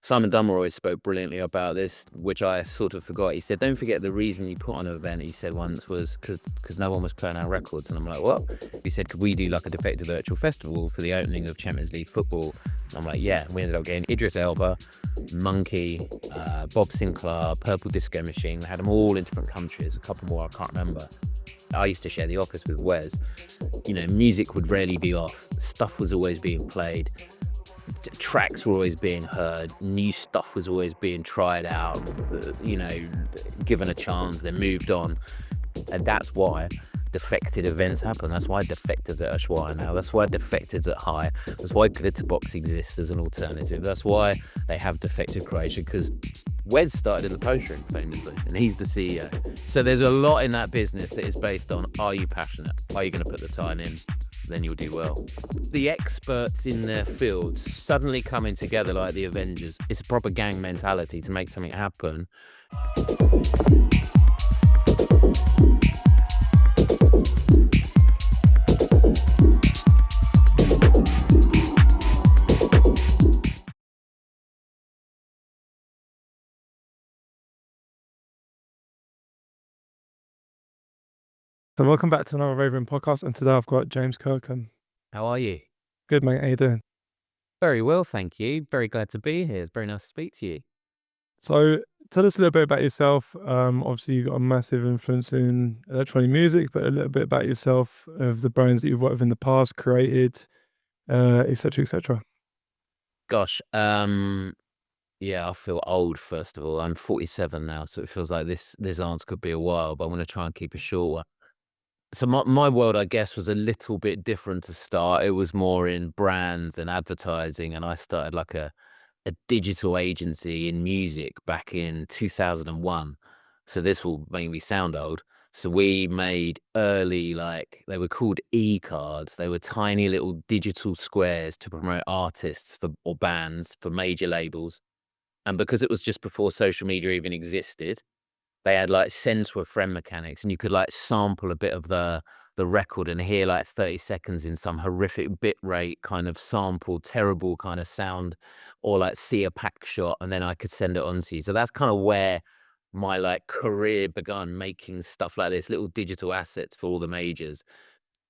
Simon Dummer always spoke brilliantly about this, which I sort of forgot. He said, don't forget the reason you put on an event, he said once, was because no one was playing our records. And I'm like, what? He said, could we do like a Defected Virtual Festival for the opening of Champions League football? And I'm like, yeah. We ended up getting Idris Elba, Monkey, Bob Sinclair, Purple Disco Machine. They had them all in different countries, a couple more I can't remember. I used to share the office with Wes. You know, music would rarely be off. Stuff was always being played. Tracks were always being heard. New stuff was always being tried out, you know, given a chance, then moved on. And that's why defected events happen. That's why Defected's at Ushuaia now. That's why Defected's at High. That's why Glitterbox exists as an alternative. That's why they have Defected Croatia, because Wes started in the post room famously, and he's the CEO. So there's a lot in that business that is based on, are you passionate? Are you going to put the time in? Then you'll do well. The experts in their field suddenly coming together like the Avengers. It's a proper gang mentality to make something happen. So welcome back to another Rave podcast, and today I've got James Kirkham. How are you? Good, mate. How you doing? Very well, thank you. Very glad to be here. It's very nice to speak to you. So tell us a little bit about yourself. Obviously you've got a massive influence in electronic music, but a little bit about yourself, of the brands that you've worked with in the past, created, etc., etc. Gosh, yeah, I feel old, first of all. I'm 47 now, so it feels like this answer could be a while, but I'm going to try and keep a short one. So my world, I guess, was a little bit different to start. It was more in brands and advertising, and I started like a digital agency in music back in 2001. So this will make me sound old. So we made early, like, they were called e-cards. They were tiny little digital squares to promote artists or bands for major labels. And because it was just before social media even existed, they had like send to a friend mechanics, and you could like sample a bit of the record and hear like 30 seconds in some horrific bit rate kind of sample, terrible kind of sound, or like see a pack shot, and then I could send it on to you. So that's kind of where my like career began, making stuff like this, little digital assets for all the majors.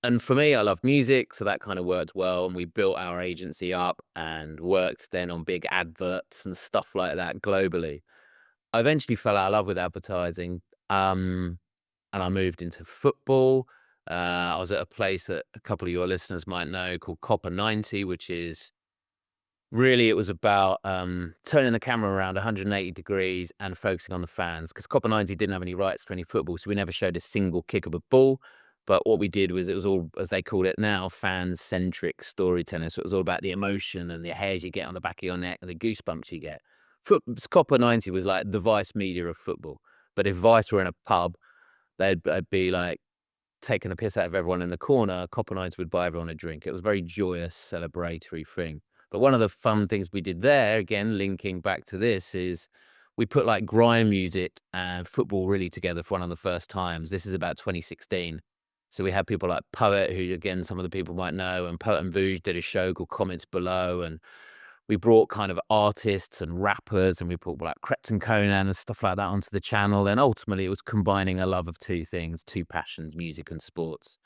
And for me, I love music, so that kind of worked well. And we built our agency up and worked then on big adverts and stuff like that globally. I eventually fell out of love with advertising, and I moved into football. I was at a place that a couple of your listeners might know called Copa 90, which is really, it was about turning the camera around 180 degrees and focusing on the fans, because Copa 90 didn't have any rights to any football, so we never showed a single kick of a ball. But what we did was, it was all, as they call it now, fan-centric storytelling. So it was all about the emotion and the hairs you get on the back of your neck and the goosebumps you get. Copa 90 was like the Vice media of football. But if Vice were in a pub, they'd be like taking the piss out of everyone in the corner. Copa 90 would buy everyone a drink. It was a very joyous, celebratory thing. But one of the fun things we did there, again, linking back to this, is we put like grime music and football really together for one of the first times. This is about 2016. So we had people like Poet, who, again, some of the people might know, and Poet and Vooge did a show called Comments Below, and we brought kind of artists and rappers, and we brought like Krept and Conan and stuff like that onto the channel. And ultimately it was combining a love of two things, two passions, music and sports.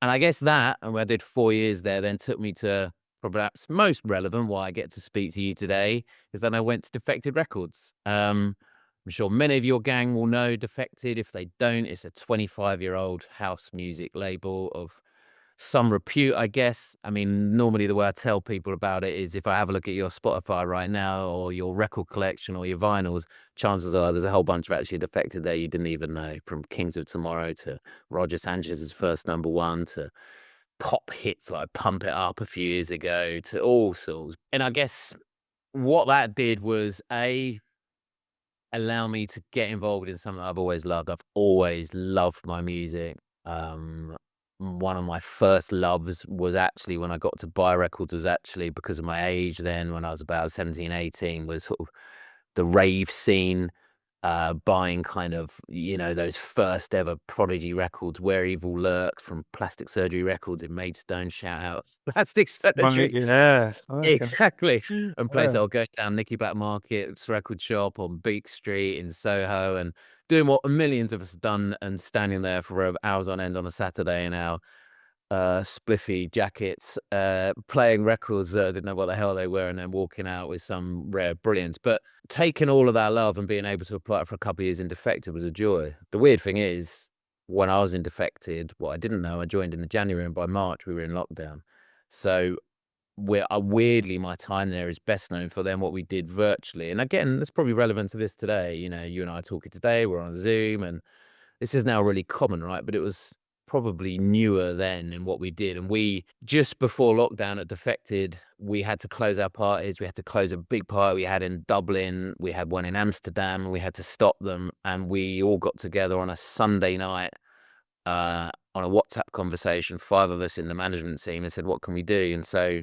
And I guess that, and I did 4 years there, then took me to perhaps most relevant, why I get to speak to you today, is that I went to Defected Records. I'm sure many of your gang will know Defected. If they don't, it's a 25-year-old house music label of some repute, I guess. I mean, normally the way I tell people about it is, if I have a look at your Spotify right now, or your record collection, or your vinyls, chances are there's a whole bunch of actually Defected there you didn't even know, from Kings of Tomorrow to Roger Sanchez's first #1 to pop hits like Pump It Up a few years ago, to all sorts. And I guess what that did was, allow me to get involved in something I've always loved. I've always loved my music. One of my first loves was actually, when I got to buy records, was actually because of my age then, when I was about 17, 18, was sort of the rave scene. buying kind of, you know, those first ever Prodigy records, Where Evil Lurks from Plastic Surgery Records in Maidstone. Shout out Plastic Right, Surgery. yeah. Okay. Exactly. And place Yeah. I'll go down Nicky Black Market's record shop on Beak Street in Soho and doing what millions of us have done and standing there for hours on end on a Saturday in our spliffy jackets, playing records that I didn't know what the hell they were, and then walking out with some rare brilliance. But taking all of that love and being able to apply it for a couple of years in Defected was a joy. The weird thing is, when I was in Defected, what I didn't know, I joined in the January, and by March we were in lockdown. So weirdly, my time there is best known for then what we did virtually. And again, that's probably relevant to this today. You know, you and I are talking today, we're on Zoom, and this is now really common, right? But it was probably newer then in what we did. And we, just before lockdown at Defected, we had to close our parties. We had to close a big party we had in Dublin. We had one in Amsterdam, and we had to stop them. And we all got together on a Sunday night on a WhatsApp conversation, 5 of us in the management team, and said, what can we do? And so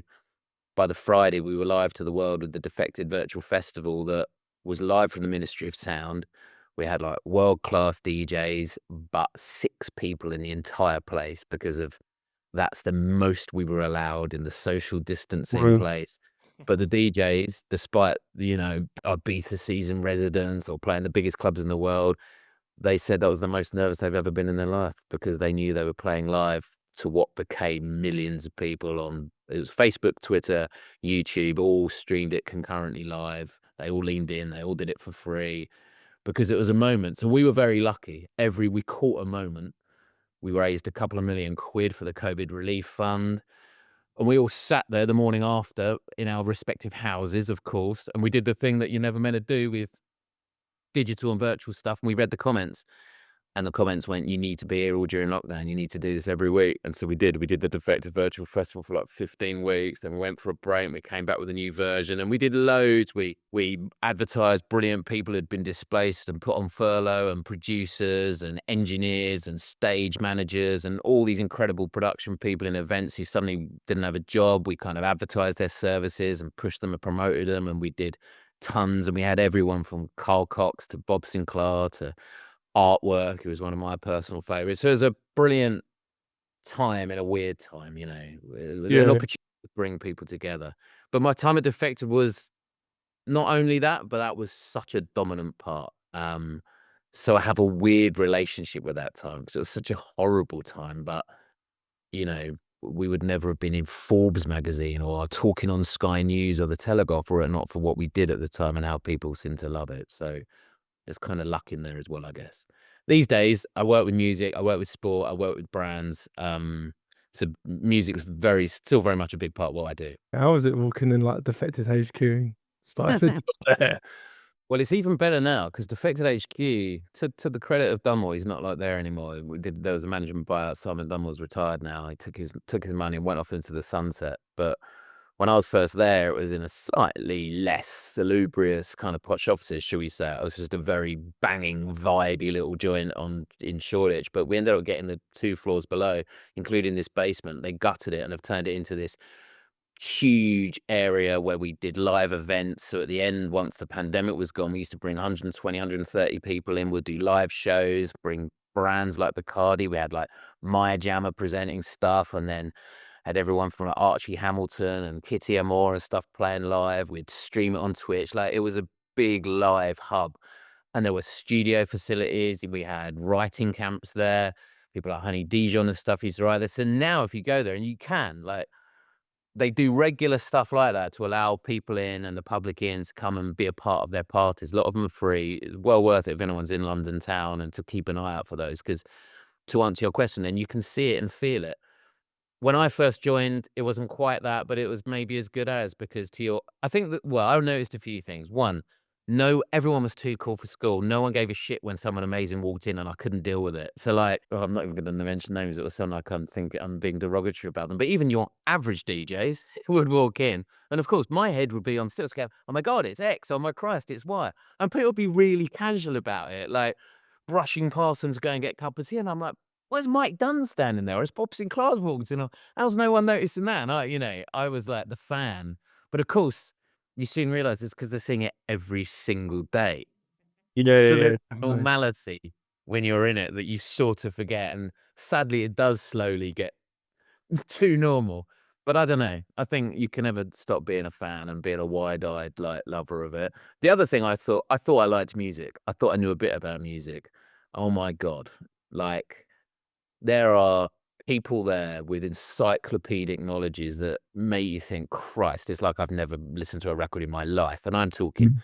by the Friday, we were live to the world with the Defected Virtual Festival that was live from the Ministry of Sound. We had like world-class DJs, but 6 people in the entire place because of that's the most we were allowed in the social distancing Well, place. But the DJs, despite, you know, Ibiza season residents or playing the biggest clubs in the world, they said that was the most nervous they've ever been in their life because they knew they were playing live to what became millions of people on it was Facebook, Twitter, YouTube, all streamed it concurrently live. They all leaned in, they all did it for free because it was a moment. So we were very lucky. We caught a moment. We raised a couple of £1 million for the COVID relief fund. And we all sat there the morning after in our respective houses, of course, and we did the thing that you're never meant to do with digital and virtual stuff. And we read the comments. And the comments went, you need to be here all during lockdown. You need to do this every week. And so we did. We did the Defected Virtual Festival for like 15 weeks. Then we went for a break and we came back with a new version. And we did loads. We advertised brilliant people who'd been displaced and put on furlough, and producers and engineers and stage managers and all these incredible production people in events who suddenly didn't have a job. We kind of advertised their services and pushed them and promoted them. And we did tons. And we had everyone from Carl Cox to Bob Sinclair to Artwork, who was one of my personal favorites. So it was a brilliant time in a weird time, you know, with an yeah. opportunity to bring people together. But my time at Defected was not only that, but that was such a dominant part. So I have a weird relationship with that time because it was such a horrible time. But, you know, we would never have been in Forbes magazine or talking on Sky News or the Telegraph were it not for what we did at the time and how people seemed to love it. So there's kind of luck in there as well, I guess. These days, I work with music, I work with sport, I work with brands. So music's still very much a big part of what I do. How was it walking in like Defected HQ? Started there. Well, it's even better now because Defected HQ, to the credit of Dunmore, he's not like there anymore. There was a management buyout. Simon Dunmore's retired now. He took his money and went off into the sunset. But when I was first there, it was in a slightly less salubrious kind of posh offices, shall we say. It was just a very banging, vibey little joint in Shoreditch. But we ended up getting the 2 floors below, including this basement. They gutted it and have turned it into this huge area where we did live events. So at the end, once the pandemic was gone, we used to bring 120, 130 people in. We'd do live shows, bring brands like Bacardi. We had like Maya Jama presenting stuff, and then had everyone from like Archie Hamilton and Kitty Amore and stuff playing live. We'd stream it on Twitch. Like it was a big live hub. And there were studio facilities. We had writing camps there. People like Honey Dijon and stuff used to write there. So now if you go there, and you can, like, they do regular stuff like that to allow people in and the public in to come and be a part of their parties. A lot of them are free. It's well worth it if anyone's in London town, and to keep an eye out for those. Because to answer your question, then you can see it and feel it. When I first joined, it wasn't quite that, but it was maybe as good as, because I think that, well, I noticed a few things. One, no, everyone was too cool for school. No one gave a shit when someone amazing walked in and I couldn't deal with it. So like, oh, I'm not even going to mention names. It was something I can't think I'm being derogatory about them. But even your average DJs would walk in. And of course, my head would be on stilts going, oh my God, it's X. Oh my Christ, it's Y. And people would be really casual about it. Like brushing past them to go and get a cup of tea. And I'm like, where's Mike Dunn standing there? Or is Bob Sinclair's walked in? How's no one noticing that? And I was like the fan. But of course, you soon realize it's because they're seeing it every single day. Yeah, So yeah, there's yeah, definitely. normality when you're in it that you sort of forget, and sadly, it does slowly get too normal. But I don't know. I think you can never stop being a fan and being a wide-eyed, like, lover of it. The other thing I thought I liked music. I thought I knew a bit about music. Oh my god. Like, there are people there with encyclopedic knowledges that make you think, "Christ, it's like I've never listened to a record in my life." And I'm talking Mm.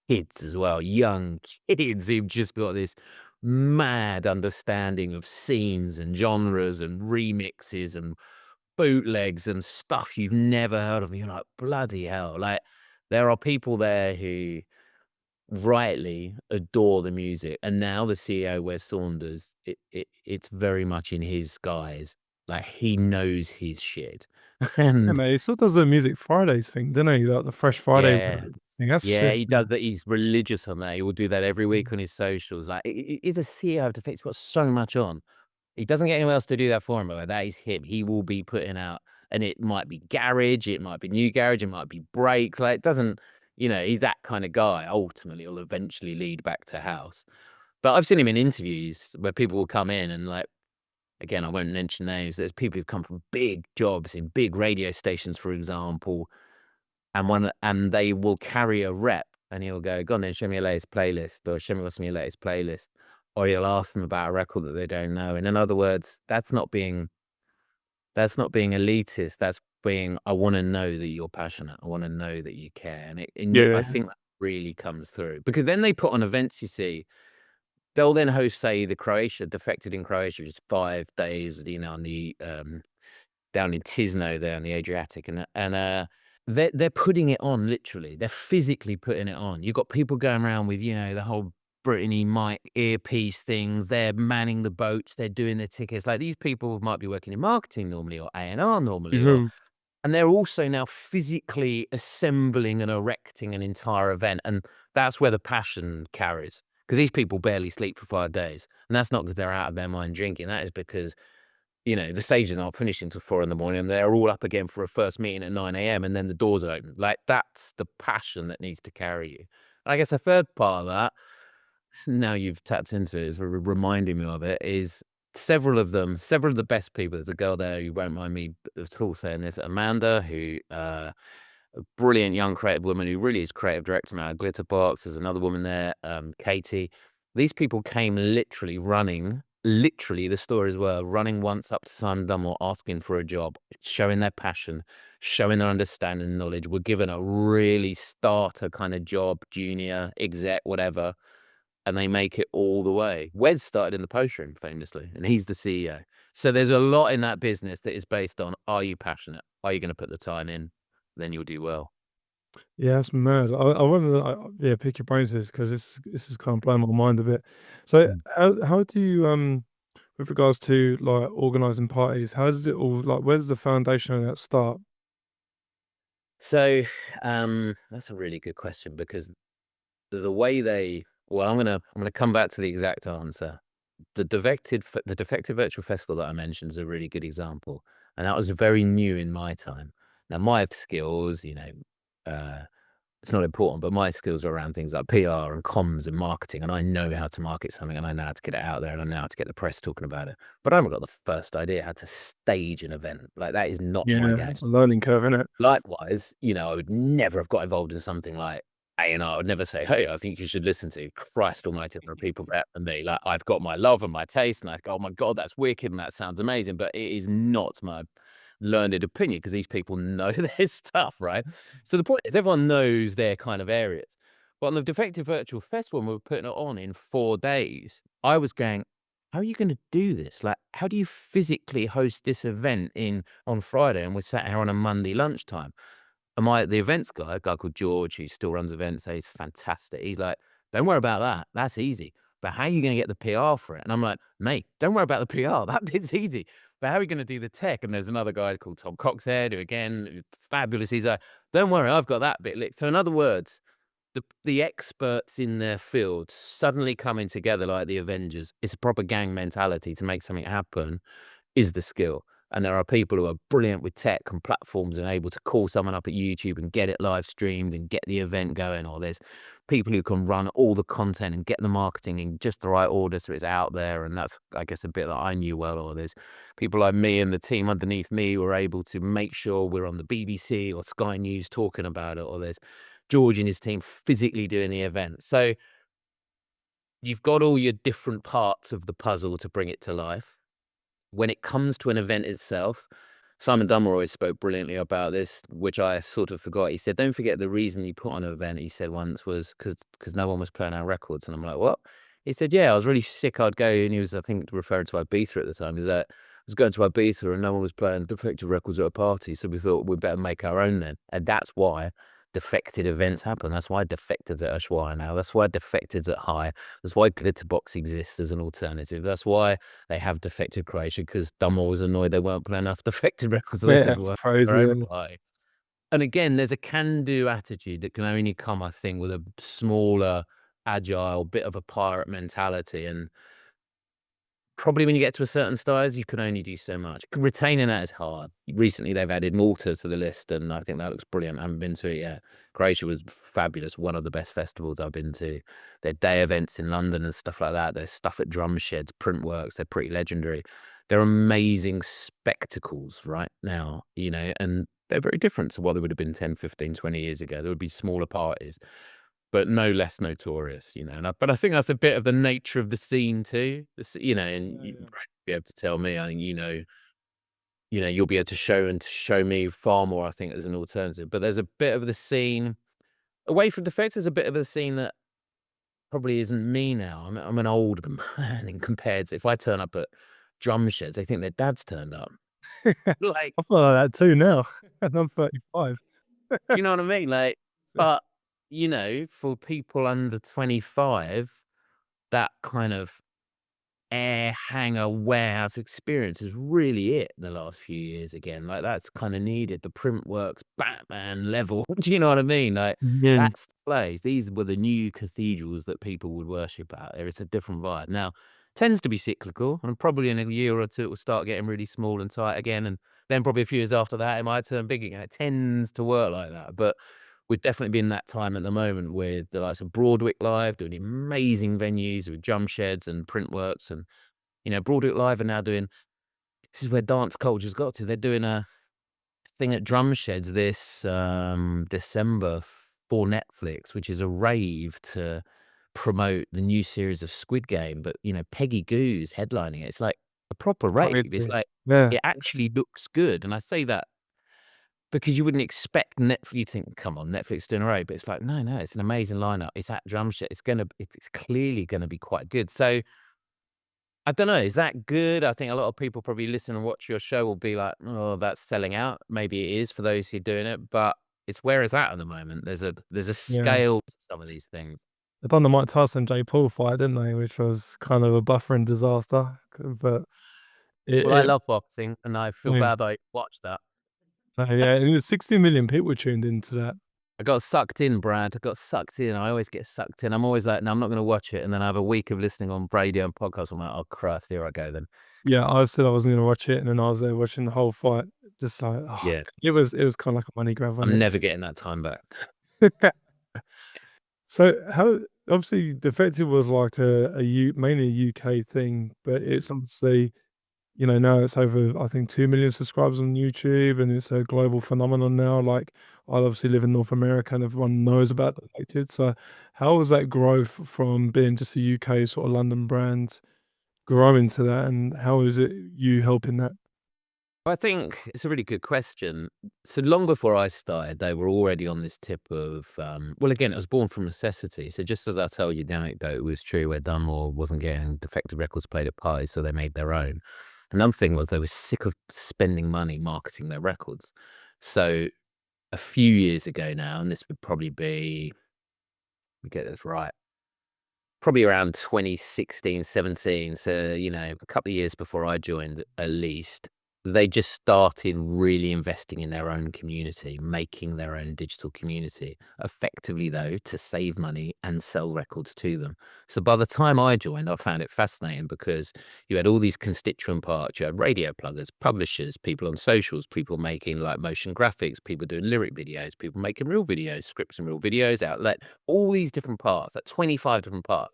kids as well, young kids who've just got this mad understanding of scenes and genres and remixes and bootlegs and stuff you've never heard of. And you're like, bloody hell. Like, there are people there who rightly adore the music. And now the CEO, Wes Saunders, it's very much in his guise. Like, he knows his shit. Yeah, And mate, he still does the Music Fridays thing, doesn't he? Like the Fresh Friday yeah. thing. That's Yeah, sick, he does man. that. He's religious on that. He will do that every week on his socials. Like, he's a CEO of Defected. He's got so much on. He doesn't get anyone else to do that for him, but that is him. He will be putting out, and it might be garage, it might be new garage, it might be breaks. Like, it doesn't, he's that kind of guy. Ultimately, he'll eventually lead back to house. But I've seen him in interviews where people will come in and, like, again, I won't mention names. There's people who've come from big jobs in big radio stations, for example, and they will carry a rep, and he'll go, "Go on then, show me your latest playlist," or "Show me what's on your latest playlist," or he'll ask them about a record that they don't know, and in other words, that's not being elitist, that's being, "I wanna know that you're passionate, I wanna know that you care," I Yeah. think that really comes through, because then they put on events, you see. They'll then host, say, the Croatia Defected in Croatia, just 5 days, on the, down in Tisno there on the Adriatic, and they're putting it on literally. They're physically putting it on. You've got people going around with, the whole Brittany mic earpiece things. They're manning the boats. They're doing their tickets. Like, these people might be working in marketing normally or A&R normally, Mhm. and they're also now physically assembling and erecting an entire event, and that's where the passion carries. Because these people barely sleep for 5 days, and that's not because 'cause they're out of their mind drinking. That is because the stages aren't finishing till 4 in the morning, and they're all up again for a first meeting at 9 a.m., and then the doors are open. Like, that's the passion that needs to carry you. I guess a third part of that, now you've tapped into it, is reminding me of it, is several of the best people. There's a girl there who won't mind me at all saying this, Amanda, who, a brilliant young creative woman who really is creative director now at Glitterbox. There's another woman there, Katie. These people came literally running, literally the story as well, running once up to Simon Dunmore asking for a job, showing their passion, showing their understanding and knowledge. Were given a really starter kind of job, junior, exec, whatever, and they make it all the way. Wes started in the post room famously, and he's the CEO. So there's a lot in that business that is based on, are you passionate? Are you going to put the time in? Then you'll do well. Yeah, that's mad. I wanna, yeah, pick your brains this because this is kind of blowing my mind a bit. So Mm. how do you, with regards to, like, organising parties, how does it all like, where's the foundation of that start? So, that's a really good question, because the way well, I'm gonna come back to the exact answer. The Defected Virtual Festival that I mentioned is a really good example, and that was very new in my time. Now, my skills, uh it's not important, but my skills are around things like PR and comms and marketing, and I know how to market something, and I know how to get it out there, and I know how to get the press talking about it. But I haven't got the first idea how to stage an event. Like, that is not my Yeah, game. it's a learning curve, innit? Likewise, I would never have got involved in something like A&R. I would never say, "Hey, I think you should listen to." Christ almighty, there are people better than me. Like, I've got my love and my taste, and I go, "Oh my god, that's wicked, and that sounds amazing," but it is not my learned opinion, because these people know their stuff, right? So the point is, everyone knows their kind of areas. But on the Defective Virtual Festival, when we were putting it on in 4 days, I was going, "How are you gonna do this? Like, how do you physically host this event on Friday, and we're sat here on a Monday lunchtime?" And the events guy, a guy called George, who still runs events, he's fantastic. He's like, "Don't worry about that. That's easy. But how are you gonna get the PR for it?" And I'm like, "Mate, don't worry about the PR. That bit's easy. But how are we gonna do the tech?" And there's another guy called Tom Coxhead, who, again, fabulous. He's like, "Don't worry, I've got that bit licked." So in other words, the experts in their field suddenly coming together like the Avengers. It's a proper gang mentality to make something happen, is the skill. And there are people who are brilliant with tech and platforms and able to call someone up at YouTube and get it live streamed and get the event going. Or there's people who can run all the content and get the marketing in just the right order so it's out there. And that's, I guess, a bit that I knew well. Or there's people like me and the team underneath me who are able to make sure we're on the BBC or Sky News talking about it. Or there's George and his team physically doing the event. So you've got all your different parts of the puzzle to bring it to life. When it comes to an event itself, Simon Dummer always spoke brilliantly about this, which I sort of forgot. He said, don't forget the reason you put on an event, he said once, was because no one was playing our records. And I'm like, what? He said, yeah, I was really sick. I'd go, and he was, I think, referring to Ibiza at the time. Is that I was going to Ibiza and no one was playing Defected Records at a party. So we thought we'd better make our own then. And that's why Defected events happen. That's why Defected's at Ushuaia now. That's why Defected's at High. That's why Glitterbox exists as an alternative. That's why they have Defected Croatia, because Dummer was annoyed they weren't playing enough Defected records. So they Yeah, said, it's well, our crazy. own And party. And again, there's a can-do attitude that can only come, I think, with a smaller, agile, bit of a pirate mentality. And probably when you get to a certain size, you can only do so much. Retaining that is hard. Recently, they've added Malta to the list, and I think that looks brilliant. I haven't been to it yet. Croatia was fabulous. One of the best festivals I've been to. Their day events in London and stuff like that. There's stuff at drum sheds, Printworks. They're pretty legendary. They're amazing spectacles right now, and they're very different to what they would have been 10, 15, 20 years ago. There would be smaller parties, but no less notorious, but I think that's a bit of the nature of the scene too, and yeah, you'd yeah. be able to tell me, I think, you'll be able to show me far more, I think, as an alternative. But there's a bit of the scene away from Defects. There's a bit of the scene that probably isn't me now. I'm an old man in compared to if I turn up at drum sheds, they think their dad's turned up. Like, I feel like that too now, and I'm 35. do you know what I mean? Like, So, but for people under 25, that kind of air hanger warehouse experience is really it in the last few years again. Like, that's kind of needed. The Printworks Batman level. Do you know what I mean? Like, yeah, that's the place. These were the new cathedrals that people would worship at. There is a different vibe. Now, tends to be cyclical, and probably in a year or two it will start getting really small and tight again. And then probably a few years after that, it might turn big again. It tends to work like that. But we've definitely been that time at the moment with the likes of Broadwick Live doing amazing venues with drum sheds and Printworks. And Broadwick Live are now doing, this is where dance culture's got to. They're doing a thing at drum sheds this December for Netflix, which is a rave to promote the new series of Squid Game. But Peggy Goo's headlining it. It's like a proper rave. It's crazy. like Yeah, it actually looks good. And I say that because you wouldn't expect Netflix. You think, come on, Netflix doing a rave, but it's like, no, it's an amazing lineup. It's at drum shed. It's clearly gonna be quite good. So I don't know. Is that good? I think a lot of people probably listen and watch your show will be like, "Oh, that's selling out." Maybe it is for those who are doing it, but it's where it's at the moment. There's a yeah. scale to some of these things. They done the Mike Tyson Jay Paul fight, didn't they? Which was kind of a buffering disaster. But it, Well, I it love boxing, and I feel yeah, bad I watched that. yeah, it was 60 million people tuned into that. I got sucked in, Brad. I got sucked in. I always get sucked in. I'm always like, "No, I'm not gonna watch it," and then I have a week of listening on radio and podcasts. I'm like, "Oh, Christ, here I go then." Yeah, I said I wasn't gonna watch it, and then I was there watching the whole fight. Just like, Yeah. it was kind of like a money grab, I'm wasn't never getting that time back. it? So how obviously Defected was like mainly a UK thing, but it's obviously, now it's over, I think, 2 million subscribers on YouTube, and it's a global phenomenon now. Like, I obviously live in North America, and everyone knows about Defected. So how was that growth from being just a UK sort of London brand growing to that, and how is it you helping that? I think it's a really good question. So long before I started, they were already on this tip of, well, again, it was born from necessity. So just as I tell you the anecdote, it was true where Dunmore wasn't getting Defected Records played at parties, so they made their own. Another thing was they were sick of spending money marketing their records. So a few years ago now, and this would probably be, let me get this right, probably around 2016, 17. So, a couple of years before I joined, at least, they just started really investing in their own community, making their own digital community, effectively, though, to save money and sell records to them. So by the time I joined, I found it fascinating because you had all these constituent parts. You had radio pluggers, publishers, people on socials, people making like motion graphics, people doing lyric videos, people making real videos, scripts and real videos, outlet, all these different parts, like 25 different parts.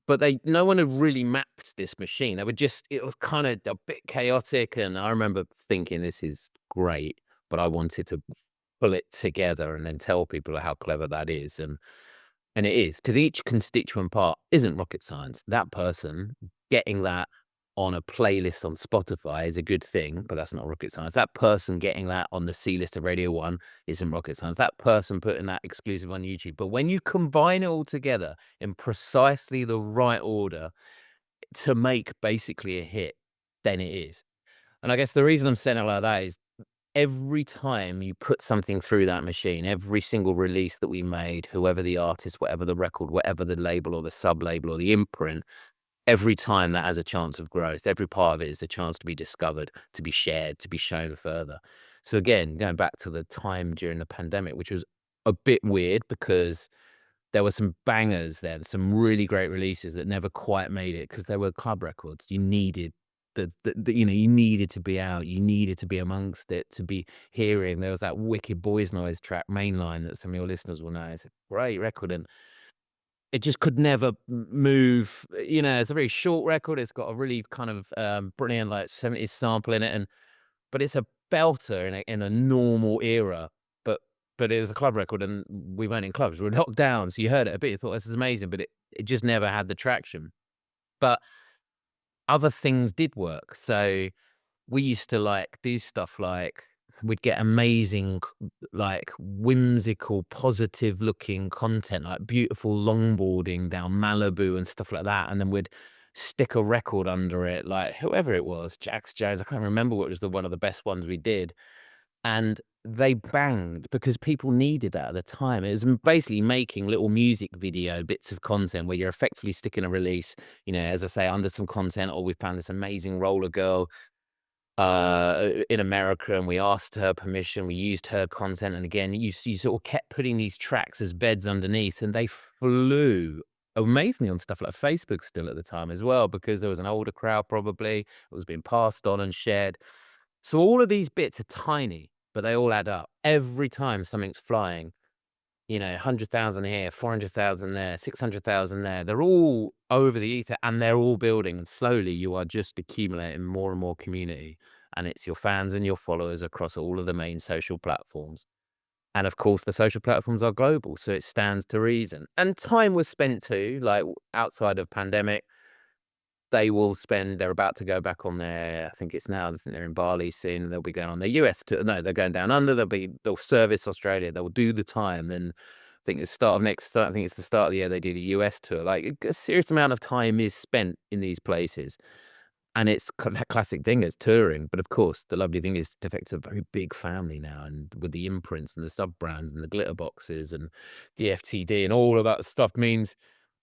But no one had really mapped this machine. They were just it was kinda a bit chaotic, and I remember thinking, "This is great," but I wanted to pull it together and then tell people how clever that is, and it is, 'cause each constituent part isn't rocket science. That person getting that on a playlist on Spotify is a good thing, but that's not rocket science. That person getting that on the C list of Radio 1 isn't rocket science. That person putting that exclusive on YouTube. But when you combine it all together in precisely the right order to make basically a hit, then it is. And I guess the reason I'm saying it like that is every time you put something through that machine, every single release that we made, whoever the artist, whatever the record, whatever the label or the sub-label or the imprint, every time that has a chance of growth, every part of it is a chance to be discovered, to be shared, to be shown further. So again, going back to the time during the pandemic, which was a bit weird because there were some bangers then, some really great releases that never quite made it because they were club records. You needed you needed to be out, you needed to be amongst it, to be hearing. There was that wicked Boys Noise track, Mainline, that some of your listeners will know. It's a great record, and it just could never move. It's a very short record. It's got a really kind of brilliant like 70s sample in it, but it's a belter in a normal era. But it was a club record, and we weren't in clubs. We were locked down, so you heard it a bit. You thought this is amazing, but it just never had the traction. But other things did work. So we used to like do stuff like we'd get amazing, like whimsical, positive looking content, like beautiful longboarding down Malibu and stuff like that. And then we'd stick a record under it, like whoever it was, Jax Jones. I can't remember what was one of the best ones we did. And they banged because people needed that at the time. It was basically making little music video bits of content where you're effectively sticking a release, as I say, under some content, or we found this amazing roller girl in America, and we asked her permission. We used her content, and again, you sort of kept putting these tracks as beds underneath, and they flew amazingly on stuff like Facebook still at the time as well, because there was an older crowd probably. It was being passed on and shared. So all of these bits are tiny, but they all add up. Every time something's flying, 100,000 here, 400,000 there, 600,000 there. They're all over the ether and they're all building. And slowly you are just accumulating more and more community. And it's your fans and your followers across all of the main social platforms. And of course, the social platforms are global. So it stands to reason. And time was spent too, like outside of pandemic. They're about to go back on their, I think they're in Bali soon. They'll be going on their US tour. No, they're going down under. They'll service Australia. They'll do the time. Then I think it's the start of the year they do the US tour. Like a serious amount of time is spent in these places. And it's that classic thing as touring. But of course, the lovely thing is Defect's a very big family now. And with the imprints and the sub-brands and the glitter boxes and DFTD and all of that stuff means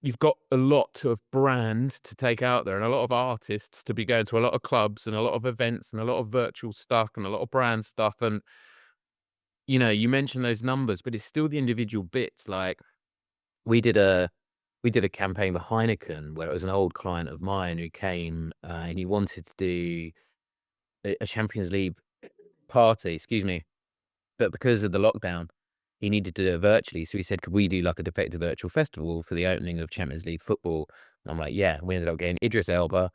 you've got a lot of brand to take out there and a lot of artists to be going to a lot of clubs and a lot of events and a lot of virtual stuff and a lot of brand stuff. And, you mentioned those numbers, but it's still the individual bits. Like we did a campaign with Heineken where it was an old client of mine who came and he wanted to do a Champions League party, excuse me. But because of the lockdown, he needed to do it virtually. So he said, could we do like a Defected virtual festival for the opening of Champions League football? And I'm like, yeah. We ended up getting Idris Elba,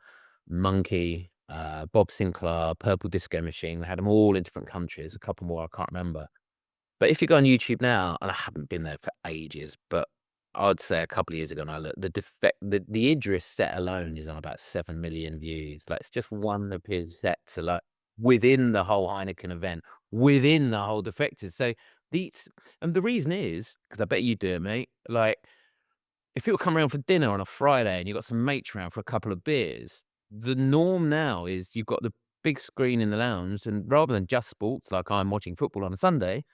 Monkey, Bob Sinclair, Purple Disco Machine. We had them all in different countries, a couple more I can't remember. But if you go on YouTube now, and I haven't been there for ages, but I'd say a couple of years ago, and I looked, the Idris set alone is on about 7 million views. Like it's just one of his sets, like within the whole Heineken event, within the whole Defected. So and the reason is because I bet you do it, mate. Like if people come around for dinner on a Friday and you've got some mates around for a couple of beers, the norm now is you've got the big screen in the lounge, and rather than just sports, like I'm watching football on a Sunday,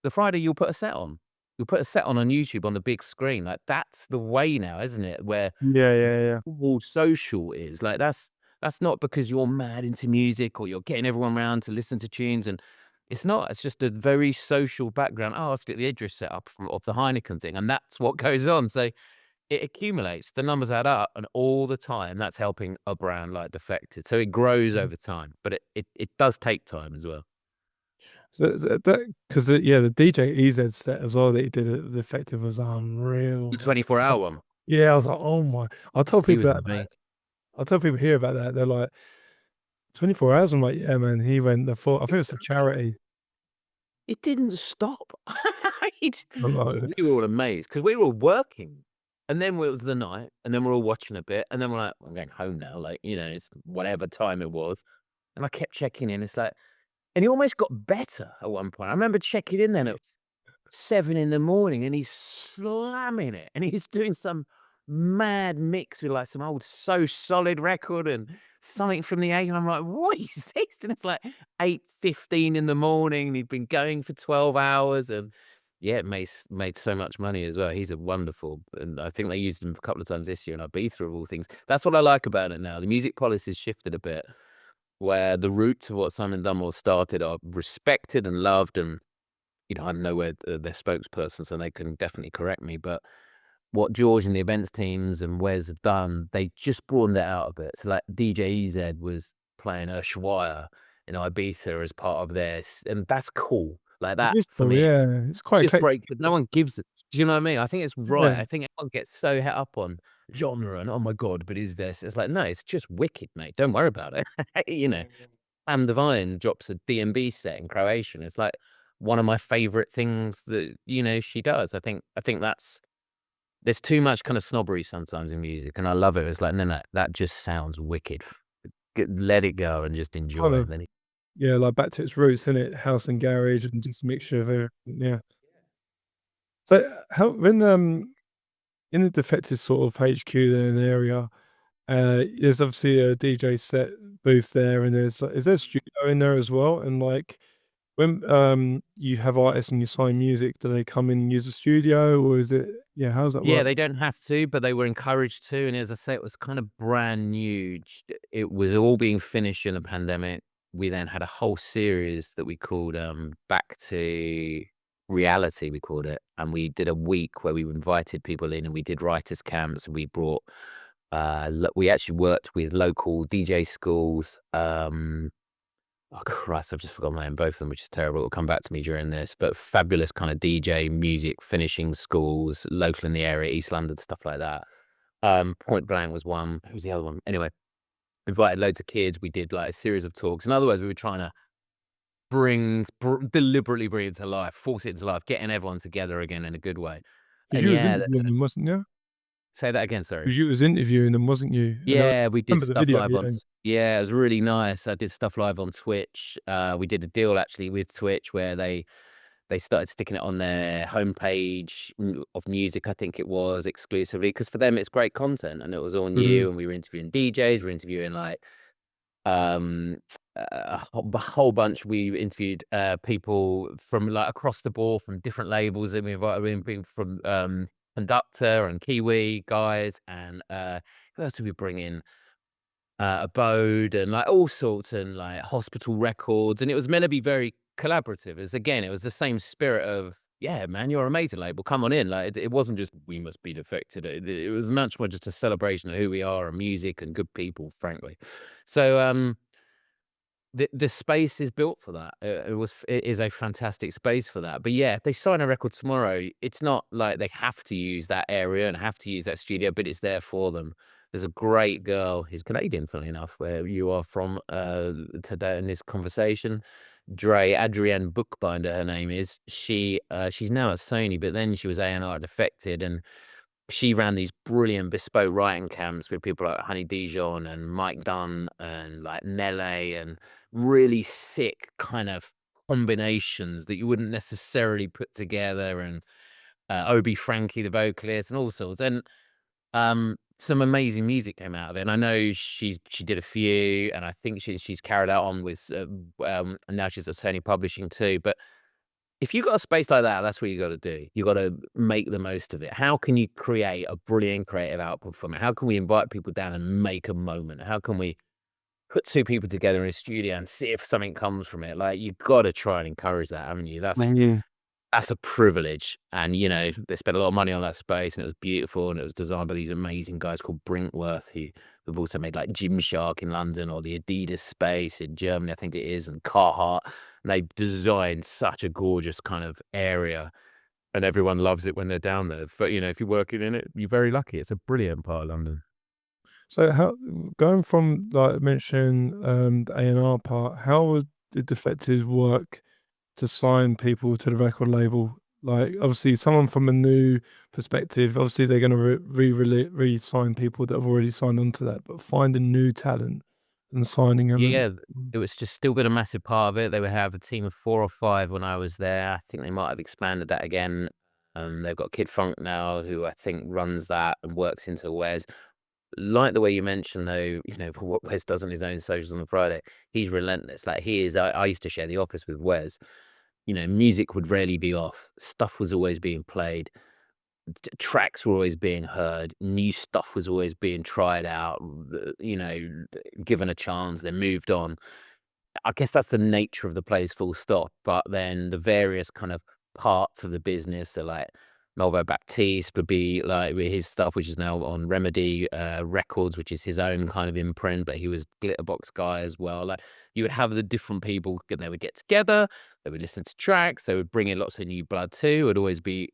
the Friday you'll put a set on. You'll put a set on YouTube on the big screen. Like that's the way now, isn't it? Where Yeah, yeah, yeah. all social is like that's That's not because you're mad into music or you're getting everyone around to listen to tunes, and it's not. It's just a very social background. Oh, let's get the Idris set up from of the Heineken thing, and that's what goes on. So it accumulates, the numbers add up, and all the time that's helping a brand like Defected. So it grows Mhm. over time, but it does take time as well. So that 'cause yeah, the DJ EZ set as well that he did at Defected was The unreal. 24-hour one, Yeah, I was like, "Oh my." I told he people was that, amazing. I tell people here about that, they're like, "24 hours?" I'm like, "Yeah, man." He went the full, I think it was for charity. It didn't stop. Right? I'm like, We were all amazed because we were all working, and then it was the night, and then we're all watching a bit, and then we're like, "I'm going home now," like, it's whatever time it was, and I kept checking in, it's like, and he almost got better at one point. I remember checking in then at 7 in the morning, and he's slamming it, and he's doing some mad mix with, like, some old So Solid record and something from the 80s, and I'm like, "What is this?" And it's like 8:15 in the morning, and he'd been going for 12 hours, and yeah, it made so much money as well. He's a wonderful, and I think they used him a couple of times this year in Ibiza of all things. That's what I like about it now. The music policy's shifted a bit, where the roots of what Simon Dunmore started are respected and loved, and I'm nowhere their spokesperson, so they can definitely correct me, but what George and the events teams and Wes have done, they just broadened it out a bit. So, like, DJ EZ was playing Ushuaia in Ibiza as part of this, and that's cool. Like, it that, is for cool, me, yeah. It's quite just eclectic. breaks but no one gives it. Do you know what I mean? I think it's right. Yeah. I think everyone gets so het up on genre and, "Oh my god, but is this?" It's like, "No, it's just wicked, mate. Don't worry about it." You know? Sam Divine drops a DnB set in Croatian. It's like one of my favorite things that, she does. I think that's there's too much kind of snobbery sometimes in music, and I love it. It's like, "No, no, that just sounds wicked. Let it go and just Kind enjoy it." of, Then yeah, like back to its roots, innit? House and garage and just a mixture of everything, yeah. So, how in the Defected sort of HQ there in the area, there's obviously a DJ set booth there, and there's like, is there a studio in there as well? And like, when, you have artists and you sign music, do they come in and use the studio, or is it, yeah, how does that yeah, work? they don't have to, but they were encouraged to, and as I say, it was kind of brand new. It was all being finished in the pandemic. We then had a whole series that we called, Back to Reality, we called it, and we did a week where we invited people in, and we did writers' camps, and we brought, we actually worked with local DJ schools, oh Christ, I've just forgotten my name, both of them, which is terrible. It'll come back to me during this, but fabulous kind of DJ music finishing schools, local in the area, East London, stuff like that. Point Blank was one. Who was the other one? Anyway, invited loads of kids. We did like a series of talks. In other words, we were trying to deliberately bring it to life, force it into life, getting everyone together again in a good way. 'Cause And you was yeah, interviewing them, wasn't you? say that again, sorry. 'Cause you was interviewing them, wasn't you? And I Yeah, we did remember the stuff video, live on yeah. yeah, it was really nice. I did stuff live on Twitch. We did a deal actually with Twitch where they started sticking it on their homepage of music, I think it was, exclusively, because for them it's great content and it was all Mhm. new, and we were interviewing DJs, we were interviewing like um a whole bunch. We interviewed people from like across the board from different labels, and we invited in people from Conductor and Kiwi guys, and who else did we bring in? Abode and like all sorts, and like Hospital Records, and it was meant to be very collaborative. As again, it was the same spirit of, yeah, man, you're an amazing label. Come on in. Like it wasn't just we must be Defected. It was much more just a celebration of who we are and music and good people, frankly. So the space is built for that. It is a fantastic space for that. But yeah, if they sign a record tomorrow, it's not like they have to use that area and have to use that studio, but it's there for them. There's a great girl who's Canadian, funnily enough, where you are from today in this conversation. Adrienne Bookbinder, her name is. She's now at Sony, but then she was A&R Defected, and she ran these brilliant bespoke writing camps with people like Honey Dijon and Mike Dunn and like Nele, and really sick kind of combinations that you wouldn't necessarily put together, and Obi Frankie, the vocalist, and all sorts. And some amazing music came out of it. And I know she did a few, and I think she's carried out on with and now she's at Sony Publishing too. But if you got a space like that, that's what you got to do. You got to make the most of it. How can you create a brilliant creative output from it? How can we invite people down and make a moment? How can we put two people together in a studio and see if something comes from it. Like, you've got to try and encourage that, haven't you? Yeah. That's a privilege. And, you know, they spent a lot of money on that space and it was beautiful and it was designed by these amazing guys called Brinkworth, who have also made like Gymshark in London or the Adidas space in Germany, I think it is, and Carhartt. And they've designed such a gorgeous kind of area and everyone loves it when they're down there. But, you know, if you're working in it, you're very lucky. It's a brilliant part of London. So how going from like mentioning the A&R part, how was the Defectives work to sign people to the record label? Like obviously someone from a new perspective, obviously they're gonna re-sign people that have already signed on to that, but finding new talent and signing them. Yeah, it was just still been a massive part of it. They would have a team of 4 or 5 when I was there. I think they might have expanded that again. They've got Kid Funk now, who I think runs that and works into Wes. Like the way you mentioned, though, you know, what Wes does on his own socials on a Friday, he's relentless. Like he is. I used to share the office with Wes. You know, music would rarely be off. Stuff was always being played. Tracks were always being heard. New stuff was always being tried out. You know, given a chance, then moved on. I guess that's the nature of the place, full stop. But then the various kind of parts of the business, so like Melvo Baptiste would be like with his stuff, which is now on Remedy Records, which is his own kind of imprint, but he was Glitterbox guy as well. Like you would have the different people, they would get together, they would listen to tracks, they would bring in lots of new blood too. Would always be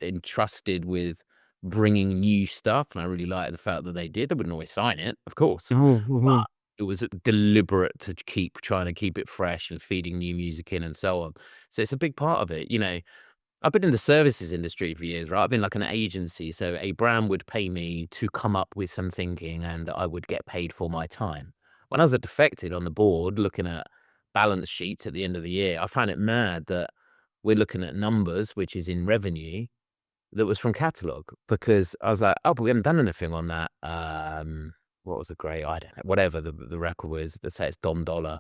entrusted with bringing new stuff, and I really like the fact that they did. They wouldn't always sign it, of course, Mhm, mhm. but it was deliberate to keep trying to keep it fresh and feeding new music in and so on. So it's a big part of it, you know. I've been in the services industry for years, right? I've been like an agency, so a brand would pay me to come up with some thinking, and I would get paid for my time. When I was at Defected on the board, looking at balance sheets at the end of the year, I found it mad that we're looking at numbers, which is in revenue, that was from catalog, because I was like, "Oh, but we haven't done anything on that." What was the great? I don't know, whatever the record was. Let's say it's Dom Dollar,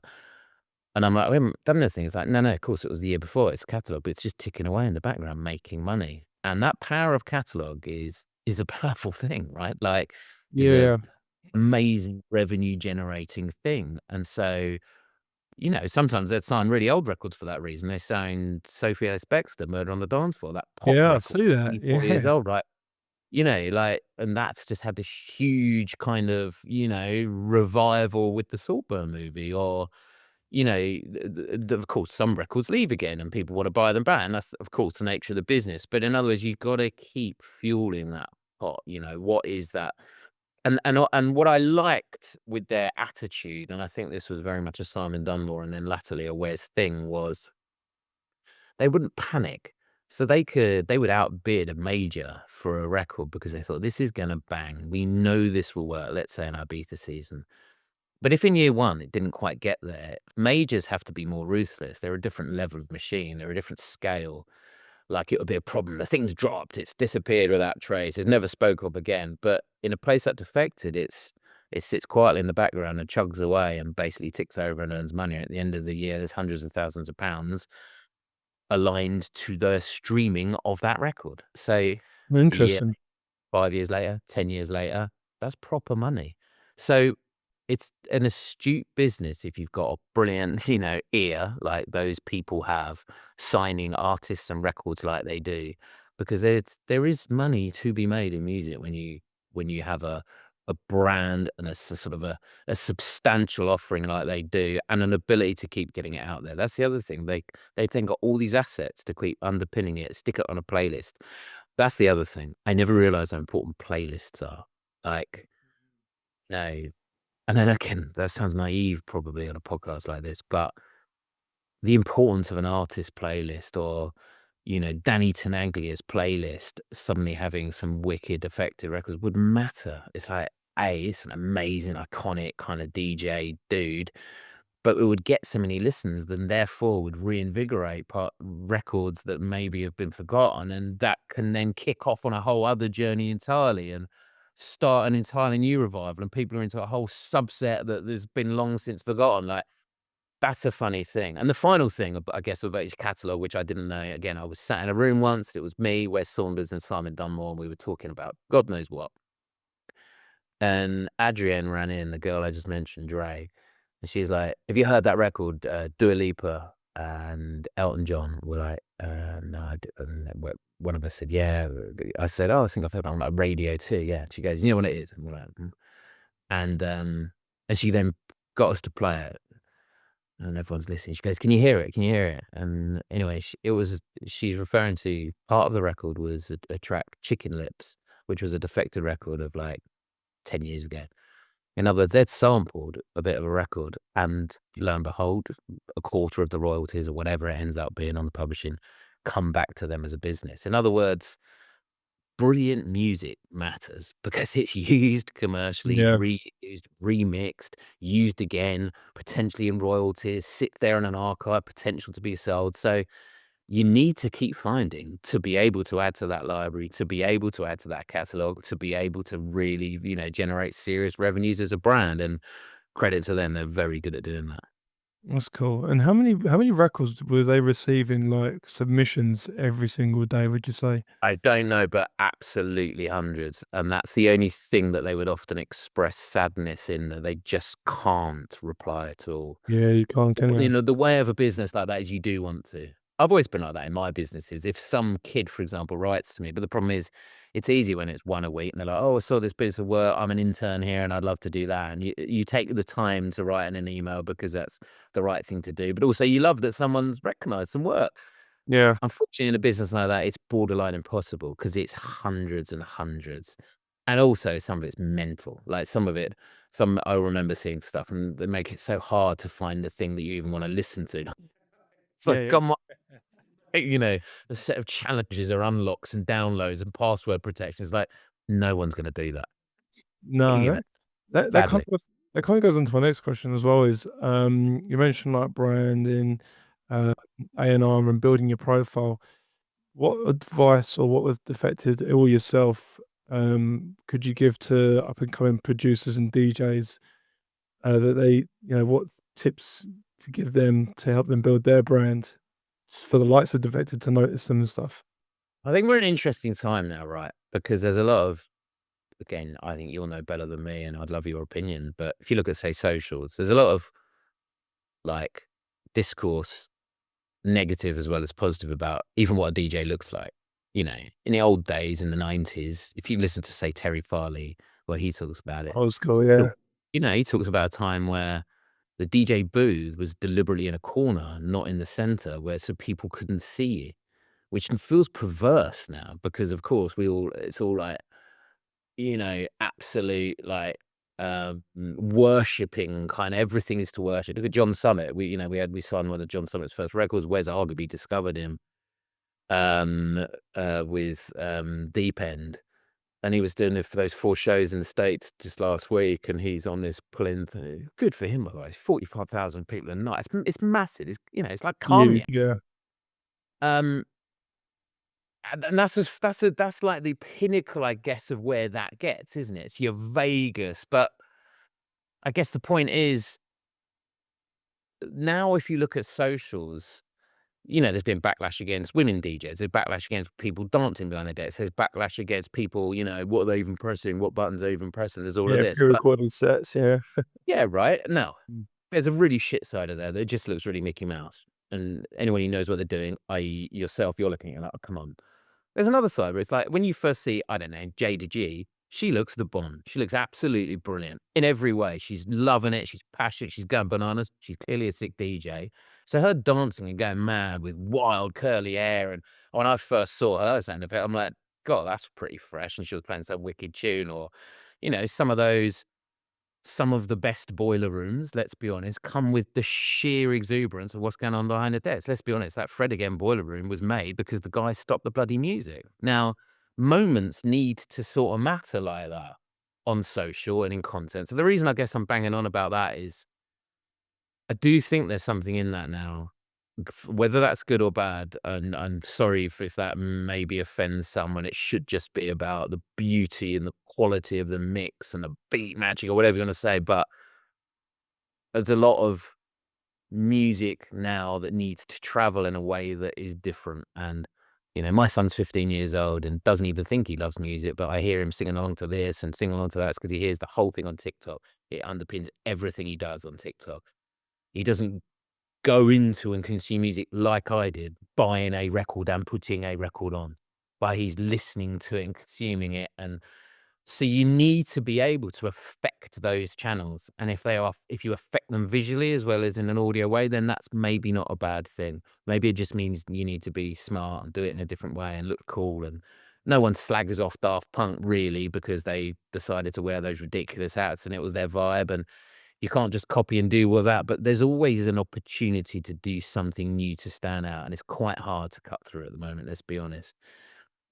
and I'm like, "We haven't done anything." It's like, "No, no, of course it was the year before. It's catalog, but it's just ticking away in the background, making money." And that power of catalog is a powerful thing, right? Like, is Yeah, a yeah. amazing revenue generating thing, and so you know, sometimes they'd sign really old records for that reason. They signed Sophie Ellis Bextor, Murder on the Dance Floor, that pop Yeah, I record, see that. 24 years Yeah. old, right? You know, like, and that's just had this huge kind of, you know, revival with the Saltburn movie, or, you know, of course, some records leave again and people want to buy them back. And that's, of course, the nature of the business. But in other words, you've got to keep fueling that pot. You know, what is that? And what I liked with their attitude, and I think this was very much a Simon Dunmore and then latterly a Wes thing, was they wouldn't panic. So they would outbid a major for a record because they thought this is gonna bang. We know this will work, let's say in our Ibiza season. But if in year 1 it didn't quite get there, majors have to be more ruthless. They're a different level of machine, they're a different scale. Like, it would be a problem. The thing's dropped, it's disappeared without trace, it's never spoke of again. But in a place like Defected, it sits quietly in the background and chugs away and basically ticks over and earns money. At the end of the year, there's hundreds of thousands of pounds aligned to the streaming of that record. So, yeah, Interesting. 5 years later, 10 years later, that's proper money. So, it's an astute business if you've got a brilliant, you know, ear like those people have, signing artists and records like they do, because there is money to be made in music when you have a brand and sort of a substantial offering like they do, and an ability to keep getting it out there. That's the other thing. They've then got all these assets to keep underpinning it, stick it on a playlist. That's the other thing. I never realized how important playlists are. Like, no, and then again, that sounds naive probably on a podcast like this, but the importance of an artist playlist, or, you know, Danny Tenaglia's playlist suddenly having some wicked Defected records would matter. It's like, A, it's an amazing, iconic kind of DJ dude, but it would get so many listens, then therefore would reinvigorate records that maybe have been forgotten, and that can then kick off on a whole other journey entirely and start an entirely new revival, and people are into a whole subset that has been long since forgotten. Like, that's a funny thing. And the final thing, I guess, about his catalogue, which I didn't know, again, I was sat in a room once, it was me, Wes Saunders, and Simon Dunmore, and we were talking about God knows what. And Adrienne ran in, the girl I just mentioned, Dre. And she's like, "Have you heard that record, Dua Lipa and Elton John?" We're like, "No." And then one of us said, "Yeah." I said, "Oh, I think I've heard it on like radio too." Yeah. She goes, "You know what it is?" And we're like, "Mm." And and she then got us to play it, and everyone's listening. She goes, "Can you hear it? Can you hear it?" And anyway, she's referring to part of the record was a track, Chicken Lips, which was a Defected record of like 10 years ago. In other words, they'd sampled a bit of a record, and lo and behold, a quarter of the royalties or whatever it ends up being on the publishing come back to them as a business. In other words, brilliant music matters because it's used commercially, Yeah. reused, remixed, used again, potentially in royalties, sit there in an archive, potential to be sold. So you need to keep finding to be able to add to that library, to be able to add to that catalog, to be able to really, generate serious revenues as a brand. And credit to them, they're very good at doing that. That's cool. And how many records were they receiving, like, submissions every single day, would you say? I don't know, but absolutely hundreds. And that's the only thing that they would often express sadness in, that they just can't reply at all. Yeah, you can't, can you? The way of a business like that is you do want to. I've always been like that in my businesses. If some kid, for example, writes to me, but the problem is it's easy when it's one a week and they're like, "Oh, I saw this piece of work. I'm an intern here and I'd love to do that." And you take the time to write in an email because that's the right thing to do. But also you love that someone's recognized some work. Yeah. Unfortunately, in a business like that, it's borderline impossible because it's hundreds and hundreds. And also some of it's mental. Like I remember seeing stuff and they make it so hard to find the thing that you even want to listen to. It's Yeah, like, yeah. come on, you know, a set of challenges or unlocks and downloads and password protection. It's like, no one's gonna do that. No, You know, that kind sadly. of goes into my next question as well is, you mentioned, like, branding, uh, A&R and building your profile. What advice or what was defected or yourself, could you give to up and coming producers and DJs, that what tips to give them to help them build their brand for the likes of defected to notice them and stuff? I think we're in an interesting time now, right? Because there's a lot of, again, I think you'll know better than me and I'd love your opinion, but if you look at, say, socials, there's a lot of like discourse, negative as well as positive, about even what a DJ looks like. In the old days, in the 90s, if you listen to, say, Terry Farley, where he talks about it, Old school, he'll- yeah. he talks about a time where the DJ booth was deliberately in a corner, not in the center, where so people couldn't see you, which feels perverse now because, of course, it's all like, absolute like worshipping, kind of everything is to worship. Look at John Summit. We signed one of John Summit's first records. Wes arguably discovered him with Deep End. And he was doing it for those 4 shows in the States just last week, and he's on this plinth. Good for him, by the way. 45,000 people a night. It's massive. It's like Yeah, Kanye. yeah. Um, and that's like the pinnacle, I guess, of where that gets, isn't it? It's your Vegas. But I guess the point is, now if you look at socials, there's been backlash against women DJs. There's backlash against people dancing behind their decks. There's backlash against people, what are they even pressing? What buttons are they even pressing? There's all of Yeah, this. But pre-recorded sets, yeah. yeah, right. No, Mm. there's a really shit side of there that just looks really Mickey Mouse. And anyone who knows what they're doing, i.e. yourself, you're looking at like, oh, come on. There's another side where it's like when you first see, I don't know, Jada G, she looks the bomb. She looks absolutely brilliant in every way. She's loving it. She's passionate. She's going bananas. She's clearly a sick DJ. So her dancing and going mad with wild curly hair. And when I first saw her sound of it, I'm like, God, that's pretty fresh. And she was playing some wicked tune, or, some of the best boiler rooms, let's be honest, come with the sheer exuberance of what's going on behind the desk. Let's be honest, that Fred Again boiler room was made because the guy stopped the bloody music. Now, moments need to sort of matter like that on social and in content. So the reason I guess I'm banging on about that is I do think there's something in that now. Whether that's good or bad, and I'm sorry if that maybe offends someone. It should just be about the beauty and the quality of the mix and the beat matching or whatever you want to say. But there's a lot of music now that needs to travel in a way that is different. And You know, my son's 15 years old and doesn't even think he loves music, but I hear him singing along to this and singing along to that because he hears the whole thing on TikTok. It underpins everything he does on TikTok. He doesn't go into and consume music like I did, buying a record and putting a record on, but he's listening to it and consuming it. And so you need to be able to affect those channels. And if you affect them visually as well as in an audio way, then that's maybe not a bad thing. Maybe it just means you need to be smart and do it in a different way and look cool. And no one slags off Daft Punk really because they decided to wear those ridiculous hats and it was their vibe. And you can't just copy and do all that, but there's always an opportunity to do something new to stand out, and it's quite hard to cut through at the moment, let's be honest.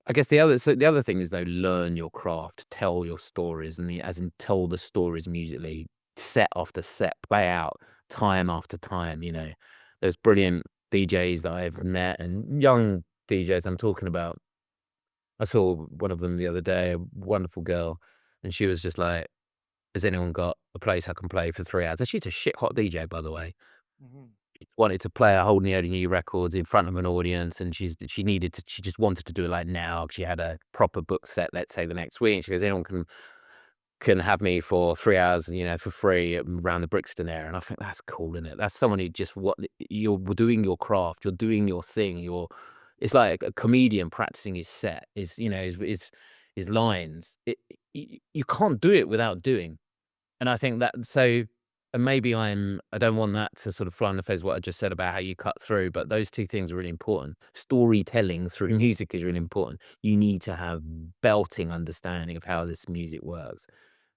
I guess the other thing is though, learn your craft, tell your stories, and as in tell the stories musically, set after set, play out time after time, you know. There's brilliant DJs that I've met and young DJs I'm talking about. I saw one of them the other day, a wonderful girl, and she was just like, "Has anyone got a place I can play for 3 hours?" And she's a shit hot DJ, by the way. Mhm. Wanted to play a whole load new records in front of an audience, and she just wanted to do it, like, now. She had a proper book set, let's say, the next week. She goes, "Anyone can have me for 3 hours, you know, for free around the Brixton area." And I think that's cool, isn't it? That's someone who just what you're doing your craft, you're doing your thing, it's like a comedian practicing his set, you know, his lines. You can't do it without doing. And I think that so and maybe I don't want that to sort of fly in the face of what I just said about how you cut through, but those 2 things are really important. Storytelling through music is really important. You need to have belting understanding of how this music works.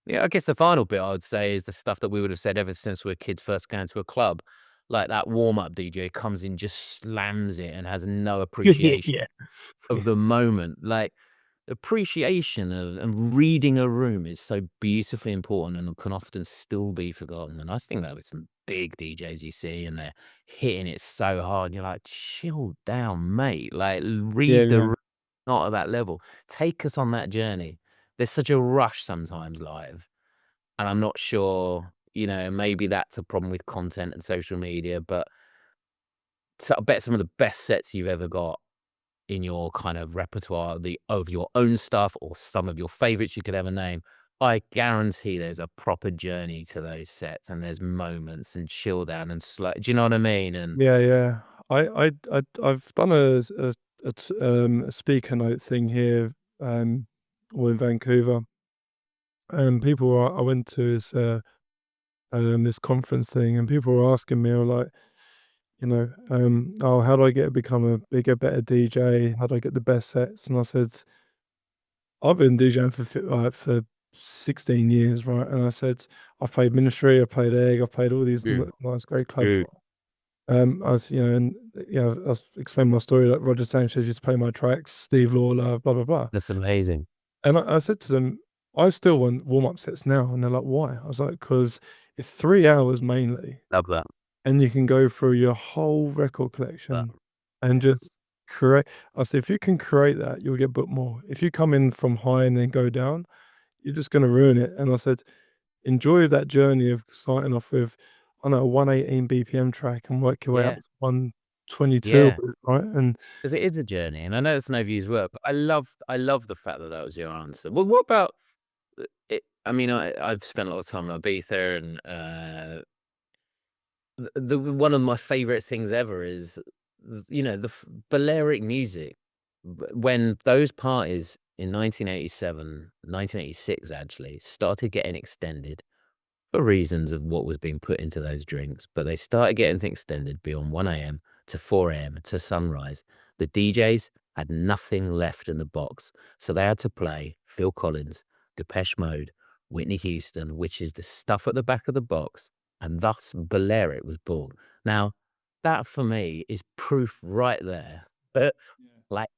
Yeah, I guess the final bit I would say is the stuff that we would have said ever since we were kids first going to a club. Like that warm-up DJ comes in, just slams it and has no appreciation Yeah. of the moment. Like appreciation of and reading a room is so beautifully important and can often still be forgotten. And I just think that with some big DJs you see and they're hitting it so hard, and you're like, chill down, mate. Like Yeah, read the yeah. room, not at that level. Take us on that journey. There's such a rush sometimes live. And I'm not sure, you know, maybe that's a problem with content and social media, but I bet some of the best sets you've ever got in your kind of repertoire, of your own stuff or some of your favorites you could ever name, I guarantee there's a proper journey to those sets and there's moments and chill down and slow. Do you know what I mean? And Yeah, yeah. I've done a speaker note thing here, or in Vancouver, and I went to this conference thing, and people were asking me, like, "Oh, how do I become a bigger, better DJ? How do I get the best sets?" And I said, "I've been DJing for 16 years, right?" And I said, "I've played Ministry, I've played Egg, I've played all these mm, nice, great clubs." mm, I was, and yeah, I was explaining my story, like Roger Sanchez used to play my tracks, Steve Lawler, blah blah blah. that's amazing. And I said to them, I still want warm up sets now, and they're like, "Why?" I was like, "Because it's 3 hours mainly, Love that. and you can go through your whole record That. collection and just create." I said, "If you can create that, you'll get booked more. If you come in from high and then go down, you're just gonna ruin it." And I said, "Enjoy that journey of starting off with, I don't know, a 118 BPM track and work your way up Yeah. to 122, Yeah. right?" And Because it is a journey. And I know it's no view's work, but I love the fact that that was your answer. Well, what about I mean, I've spent a lot of time in Ibiza and one of my favorite things ever is, you know, Balearic music. When those parties in 1987, 1986 actually started getting extended for reasons of what was being put into those drinks, but they started getting things extended beyond 1 a.m. to 4 a.m. to sunrise. The DJs had nothing left in the box, so they had to play Phil Collins, Depeche Mode, Whitney Houston, which is the stuff at the back of the box, and thus Balearic was born. Now, that for me is proof right there that, like,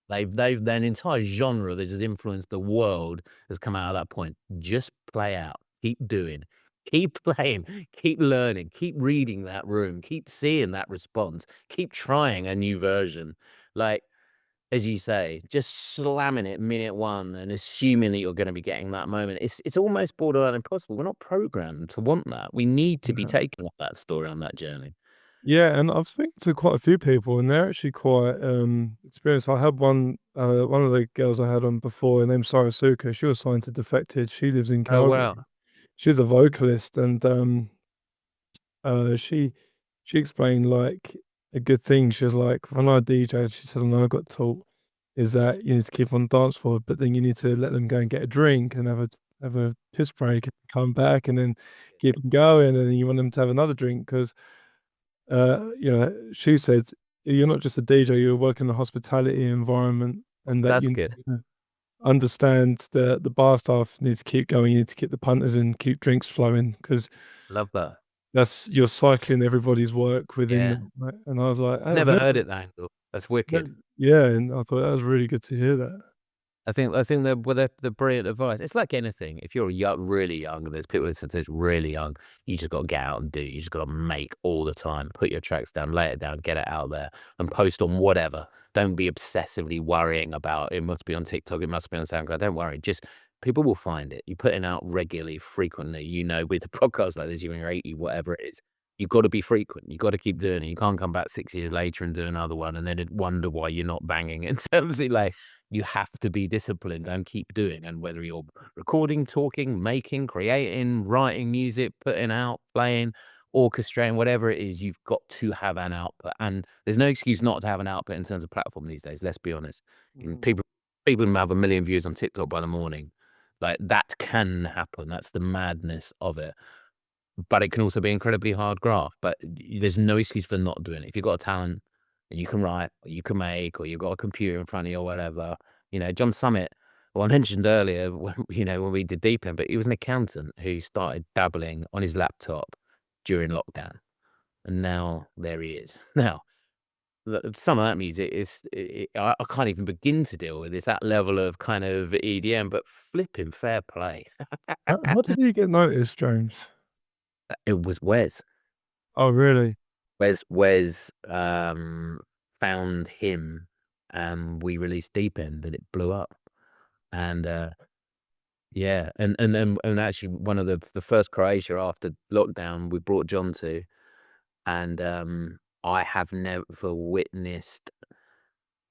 they've an entire genre that has influenced the world has come out of that point. Just play out, keep doing, keep playing, keep learning, keep reading that room, keep seeing that response, keep trying a new version. Like, as you say, just slamming it minute 1 and assuming that you're gonna be getting that moment. It's almost borderline impossible. We're not programmed to want that. We need to be yeah, taken on that story, on that journey. Yeah, and I've spoken to quite a few people, and they're actually quite experienced. I had one of the girls I had on before, her name's Sarasuka. She was signed to Defected. She lives in Oh Calgary. wow, She's a vocalist, and she explained like a good thing. She was like, when I DJ, she said, and I got taught is that you need to keep on dance floor, but then you need to let them go and get a drink and have a piss break and come back and then keep them going, and then you want them to have another drink because she said you're not just a DJ, you're working in a hospitality environment, and that that's you good. understand the bar staff need to keep going. You need to keep the punters in, keep drinks flowing because Love that. that's you're cycling everybody's work within Yeah, that. Right? And I was like, I've oh, I've never never, heard it that angle. That's wicked. yeah, and I thought that was really good to hear that. I think the brilliant advice. It's like anything. If you're young, really young, there's people listening to this really young. You just got to get out and do. You just got to make all the time. Put your tracks down, lay it down, get it out there, and post on whatever. Don't be obsessively worrying about it. Must be on TikTok. It must be on SoundCloud. Don't worry. Just people will find it. You put it out regularly, frequently. With a podcast like this, you're in your 80, whatever it is. You've got to be frequent. You've got to keep doing it. You can't come back 6 years later and do another one and then wonder why you're not banging. In terms of like, you have to be disciplined and keep doing. And whether you're recording, talking, making, creating, writing music, putting out, playing, orchestrating, whatever it is, you've got to have an output. And there's no excuse not to have an output in terms of platform these days. Let's be honest. Mm. People have 1 million views on TikTok by the morning. Like that can happen. That's the madness of it. But it can also be incredibly hard graft. But there's no excuse for not doing it. If you've got a talent and you can write, or you can make, or you've got a computer in front of you, or whatever, John Summit. Well, I mentioned earlier when we did Deep End, but he was an accountant who started dabbling on his laptop during lockdown, and now there he is. Now, some of that music I can't even begin to deal with. It's that level of kind of EDM, but flipping fair play. How did you get noticed, James? It was Wes. Oh, really? Wes found him, and we released Deep End, and it blew up. And yeah, and actually one of the first Croatia after lockdown we brought John to, and I have never witnessed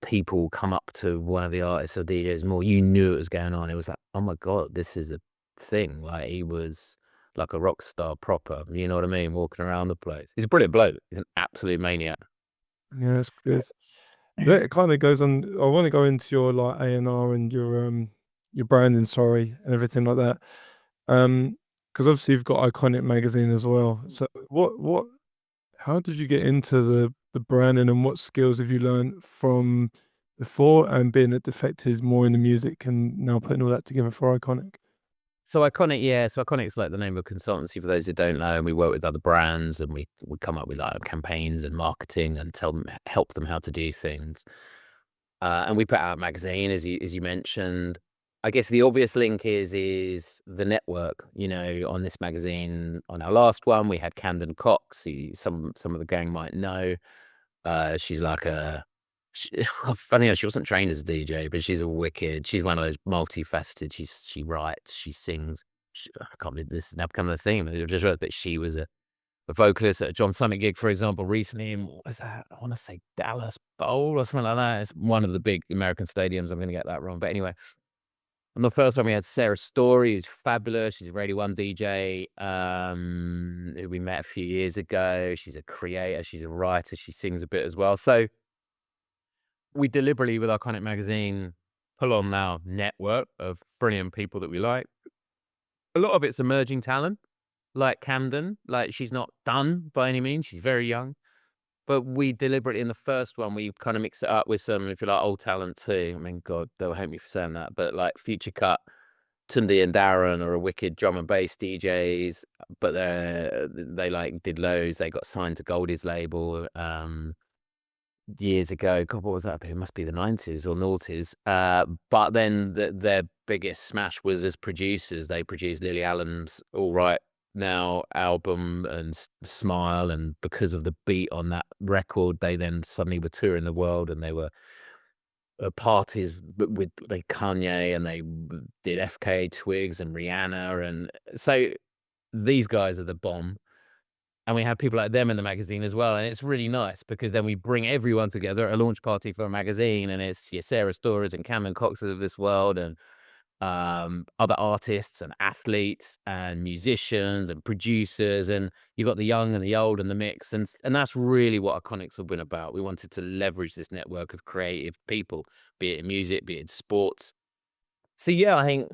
people come up to one of the artists or DJs more. You knew it was going on. It was like, oh my God, this is a thing. Like he was like a rock star proper. You know what I mean? Walking around the place. He's a brilliant bloke. He's an absolute maniac. Yeah, it's good. That kind of goes on. I want to go into your like A&R and your branding, sorry, and everything like that. Because obviously you've got Iconic magazine as well. So how did you get into the branding, and what skills have you learned from before and being at Defected more in the music and now putting all that together for Iconic? So Iconic, yeah. So Iconic's like the name of a consultancy for those who don't know, and we work with other brands, and we come up with like campaigns and marketing and help them how to do things. And we put out a magazine, as you mentioned. I guess the obvious link is the network. On this magazine, on our last one, we had Camden Cox, who some of the gang might know. She's like funny enough, she wasn't trained as a DJ, but she's one of those multifaceted. She writes, she sings. I can't believe this is now become the theme. I just read that she was a vocalist at a John Summit gig, for example, recently in, what was that? I want to say Dallas Bowl or something like that. It's one of the big American stadiums. I'm going to get that wrong. But anyway, on the first one we had Sarah Story, who's fabulous. She's a Radio 1 DJ, who we met a few years ago. She's a creator. She's a writer. She sings a bit as well. So we deliberately, with Iconic Magazine, pull on our network of brilliant people that we like. A lot of it's emerging talent, like Camden. Like, she's not done by any means. She's very young. But we deliberately, in the first one, we kind of mix it up with some, if you like, old talent too. I mean, God, they'll hate me for saying that. But like Future Cut, Tunde and Darren are a wicked drum and bass DJs, but they like did loads. They got signed to Goldie's label years ago. God, what was that? It must be the 90s or noughties. But then their biggest smash was as producers. They produced Lily Allen's All Right Now album and Smile, and because of the beat on that record, they then suddenly were touring the world, and they were parties with like Kanye, and they did FK Twigs and Rihanna, and so these guys are the bomb. and we have people like them in the magazine as well. And it's really nice because then we bring everyone together at a launch party for a magazine, and it's your Sarah Storers and Cameron Coxes of this world, and other artists and athletes and musicians and producers, and you've got the young and the old in the mix, and that's really what Iconics have been about. We wanted to leverage this network of creative people, be it in music, be it in sports. So yeah, I think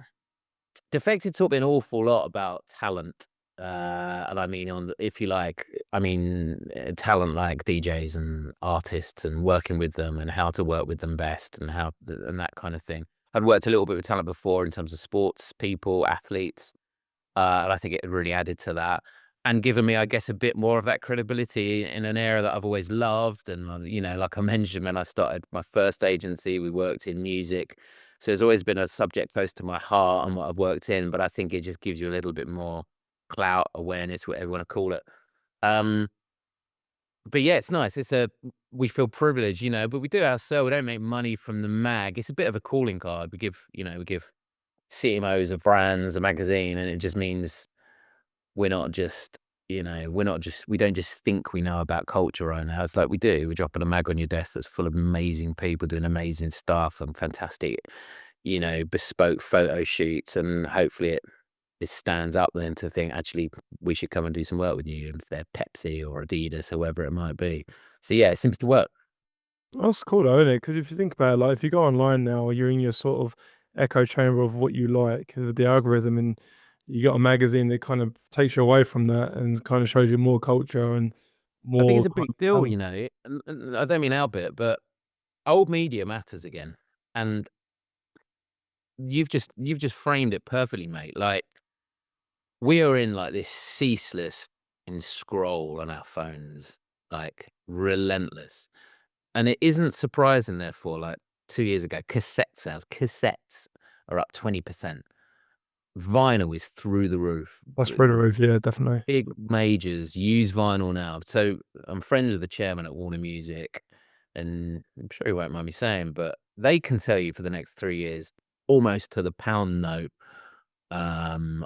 Defected taught me an awful lot about talent. And I mean, if you like, I mean, talent like DJs and artists and working with them and how to work with them best and and that kind of thing. I'd worked a little bit with talent before in terms of sports people, athletes, and I think it really added to that and given me, I guess, a bit more of that credibility in an area that I've always loved. And, like I mentioned, when I started my first agency, we worked in music. So it's always been a subject close to my heart and what I've worked in. But I think it just gives you a little bit more clout, awareness, whatever you want to call it. Um, but yeah, it's nice. We feel privileged, but we do ourselves. We don't make money from the mag. It's a bit of a calling card. We give CMOs of brands a magazine, and it just means we're not just, we don't just think we know about culture right now. It's like we do. We're dropping a mag on your desk that's full of amazing people doing amazing stuff and fantastic, bespoke photo shoots. And hopefully it stands up then to think, actually, we should come and do some work with you. If they're Pepsi or Adidas, whoever it might be. So yeah, it seems to work. That's cool though, isn't it? Because if you think about it, like if you go online now, you're in your sort of echo chamber of what you like, the algorithm, and you got a magazine that kind of takes you away from that and kind of shows you more culture and I think more it's a kind big of deal, talent. and I don't mean our bit, but old media matters again. And you've just framed it perfectly, mate. Like, we are in like this ceaseless scroll on our phones, like relentless. And it isn't surprising, therefore, like 2 years ago, cassettes are up 20%. Vinyl is through the roof. That's through the roof, yeah, definitely. Big majors use vinyl now. So I'm friends with the chairman at Warner Music, and I'm sure he won't mind me saying, but they can tell you for the next 3 years, almost to the pound note,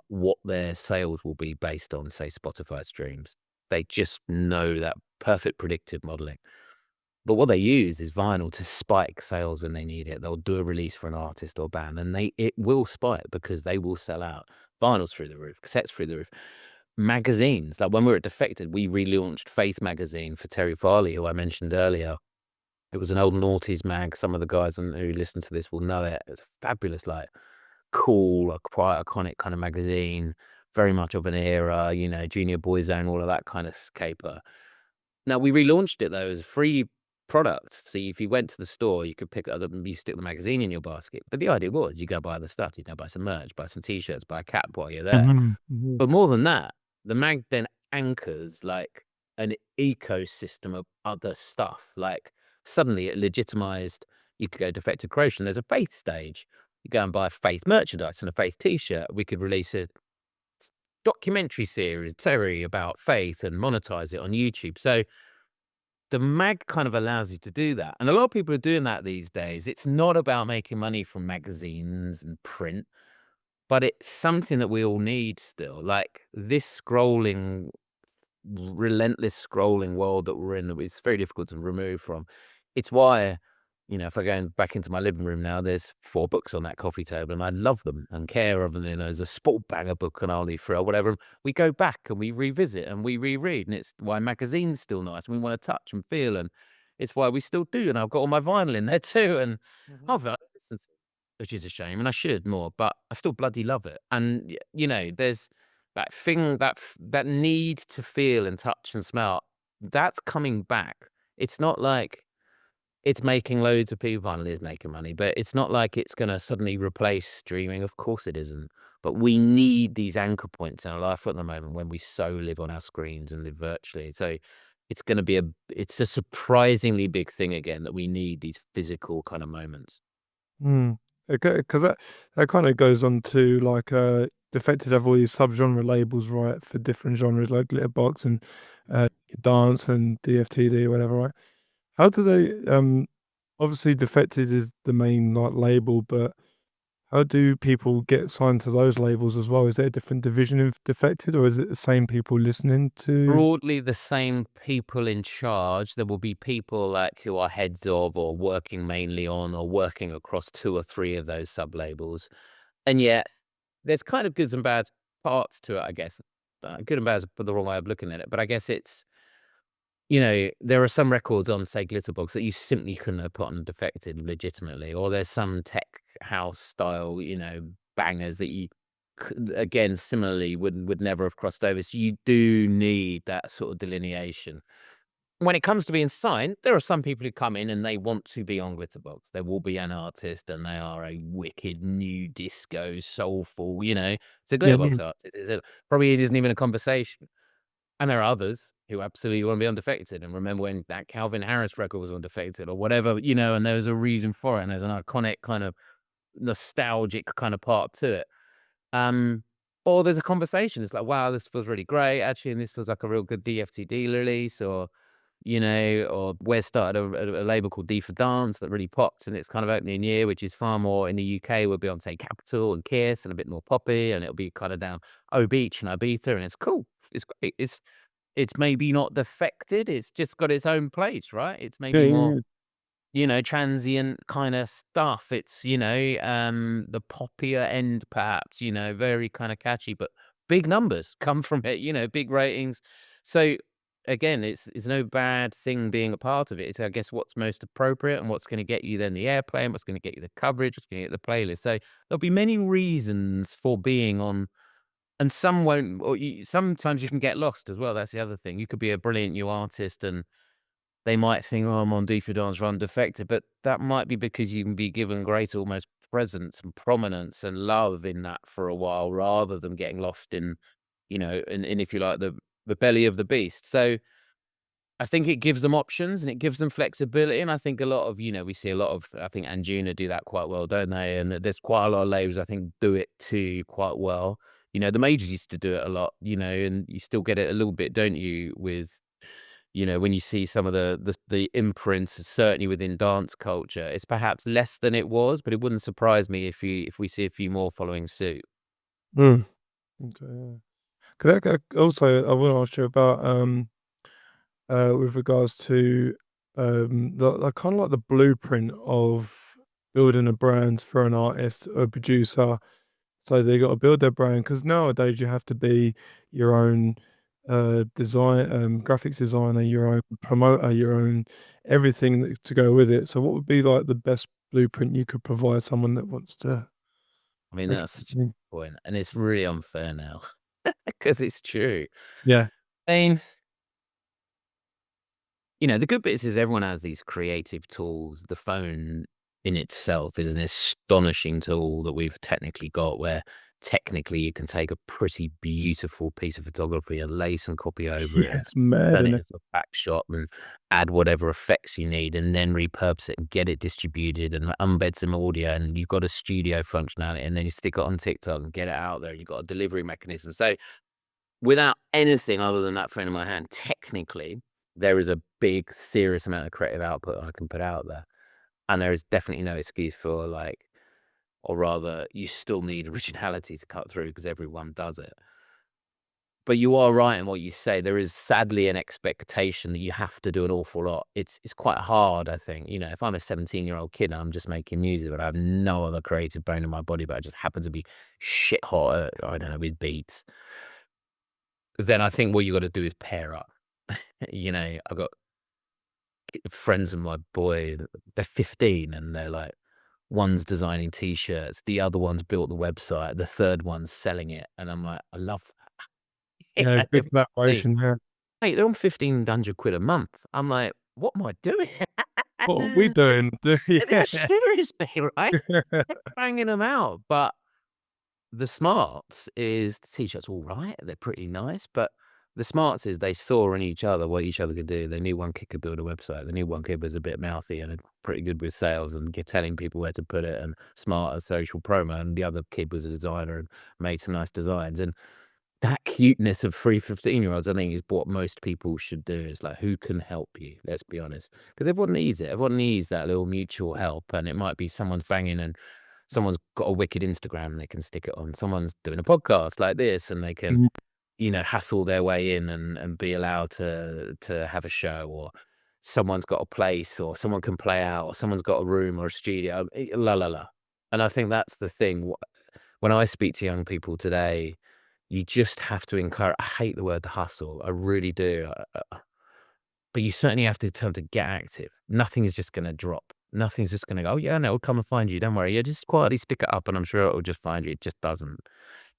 what their sales will be based on, say, Spotify streams. They just know that perfect predictive modeling. But what they use is vinyl to spike sales when they need it. They'll do a release for an artist or band, and it will spike because they will sell out. Vinyl's through the roof, cassettes through the roof. Magazines, like when we were at Defected, we relaunched Faith magazine for Terry Farley, who I mentioned earlier. It was an old noughties mag. Some of the guys who listen to this will know it. It was a fabulous, like, cool, quite iconic kind of magazine, very much of an era, Junior Boyzone, all of that kind of caper. Now, we relaunched it, though, as a free product. So if you went to the store, you could pick it up and you stick the magazine in your basket. But the idea was you go buy the stuff, you go buy some merch, buy some T-shirts, buy a cap while you're there. Mhm, mhm. But more than that, the mag then anchors like an ecosystem of other stuff. Like, suddenly it legitimized, you could go Defected Creation. There's a Faith stage. You go and buy Faith merchandise and a Faith T-shirt. We could release a documentary series about Faith and monetize it on YouTube. So the mag kind of allows you to do that. And a lot of people are doing that these days. It's not about making money from magazines and print, but it's something that we all need still. Like, this relentless scrolling world that we're in, that it's very difficult to remove from. It's why, if I go back into my living room now, there's 4 books on that coffee table, and I love them and care of them. There's a sport banger book and I'll leave through or whatever. We go back and we revisit and we reread, and it's why magazines still nice. And we want to touch and feel, and it's why we still do. And I've got all my vinyl in there too, and Mhm. I've listened to it, which is a shame, and I should more, but I still bloody love it. And there's that thing, that need to feel and touch and smell, that's coming back. It's not like it's making loads of people. Vinyl is making money, but it's not like it's gonna suddenly replace streaming. Of course it isn't. But we need these anchor points in our life at the moment when we so live on our screens and live virtually. So it's a surprisingly big thing again, that we need these physical kind of moments. Mm. Okay, because that kind of goes on to like Defected have all these subgenre labels, right, for different genres like Glitterbox and uh, dance and DFTD or whatever, right? How do they obviously Defected is the main like label, but How do people get signed to those labels as well? Is there a different division of Defected, or is it the same people listening to? Broadly the same people in charge. There will be people like who are heads of or working mainly on or working across 2 or 3 of those sub-labels. And yet there's kind of goods and bad parts to it, I guess. Good and bad is the wrong way of looking at it, but I guess it's, there are some records on, say, Glitterbox that you simply couldn't have put on Defected legitimately, or there's some tech house style, bangers that you again, similarly would never have crossed over. So you do need that sort of delineation. When it comes to being signed, there are some people who come in and they want to be on Glitterbox. There will be an artist and they are a wicked new disco, soulful, it's a Yeah, Glitterbox artist. Probably it isn't even a conversation. And there are others who absolutely want to be on Defected and remember when that Calvin Harris record was on Defected or whatever, and there's a reason for it and there's an iconic kind of nostalgic kind of part to it. Or there's a conversation. It's like, wow, this feels really great, actually, and this feels like a real good DFTD release, or or Wes started a label called D for Dance that really popped, and it's kind of opening year, which is far more in the UK. We'll be on, say, Capital and Kiss, and a bit more poppy, and it'll be kind of down O Beach and Ibiza, and it's cool. It's great. It's maybe not Defected. It's just got its own place, right? It's yeah, maybe yeah, more yeah. transient kind of stuff. It's, the poppier end perhaps, very kind of catchy, but big numbers come from it, big ratings. So again, it's no bad thing being a part of it. It's, I guess, what's most appropriate and what's going to get you then the airplay and what's going to get you the coverage, what's going to get the playlist. So there'll be many reasons for being on, and some won't, or sometimes you can get lost as well. That's the other thing. You could be a brilliant new artist and they might think, "Oh, I'm on D for Dance Run Defected," but that might be because you can be given great almost presence and prominence and love in that for a while, rather than getting lost in, in if you like, the belly of the beast. So I think it gives them options and it gives them flexibility. And I think a lot of, we see a lot of, I think Anjuna do that quite well, don't they? And there's quite a lot of labels I think do it too quite well. The majors used to do it a lot, and you still get it a little bit, don't you, with when you see some of the imprints, certainly within dance culture, it's perhaps less than it was, but it wouldn't surprise me if we see a few more following suit. Mm. Okay, yeah. 'Cause also, I want to ask you about with regards to the kind of like the blueprint of building a brand for an artist or producer. So they got to build their brand because nowadays you have to be your own design, graphics designer, your own promoter, your own everything to go with it. So what would be like the best blueprint you could provide someone that wants to I mean, make that's such a it? good point, and it's really unfair now because it's true. Yeah, I mean, the good bits is everyone has these creative tools. The phone in itself is an astonishing tool that we've technically got where technically you can take a pretty beautiful piece of photography and lay some copy over it yeah, and it's mad, turn isn't it it? into a back shot and add whatever effects you need and then repurpose it and get it distributed and embed some audio and you've got a studio functionality and then you stick it on TikTok and get it out there and you've got a delivery mechanism. So without anything other than that phone in my hand, technically, there is a big, serious amount of creative output I can put out there. And there is definitely no excuse for like, or rather, you still need originality to cut through because everyone does it. But you are right in what you say. There is sadly an expectation that you have to do an awful lot. It's quite hard, I think. If I'm a 17-year-old kid and I'm just making music, but I have no other creative bone in my body, but I just happen to be shit hot at, I don't know, with beats, then I think what you got to do is pair up. I've got friends of my boy, they're 15 and they're like, one's designing t-shirts, the other one's built the website, the third one's selling it. And I'm like, I love that. Yeah, Yeah, they're big 15. collaboration. Yeah, Mate, they're on 1,500 quid a month. I'm like, what am I doing? what are we doing? Yeah, They're seriously, right? They're banging them out. But the smarts is the t-shirts all right. They're pretty nice, but the smarts is they saw in each other what each other could do. They knew one kid could build a website. They knew one kid was a bit mouthy and pretty good with sales and telling people where to put it and smart at social promo. And the other kid was a designer and made some nice designs. And that cuteness of 3 15-year-olds, I think, is what most people should do. Is like, who can help you? Let's be honest, because everyone needs it. Everyone needs that little mutual help, and it might be someone's banging and someone's got a wicked Instagram and they can stick it on. Someone's doing a podcast like this and they can, Mm, hassle their way in and be allowed to have a show, or someone's got a place, or someone can play out, or someone's got a room or a studio, la la la. And I think that's the thing. When I speak to young people today, you just have to encourage. I hate the word the hustle. I really do. But you certainly have to tell them to get active. Nothing is just going to drop. Nothing's just going to go, oh, yeah, no, it'll come and find you. Don't worry. Yeah, just quietly stick it up and I'm sure it'll just find you. It just doesn't.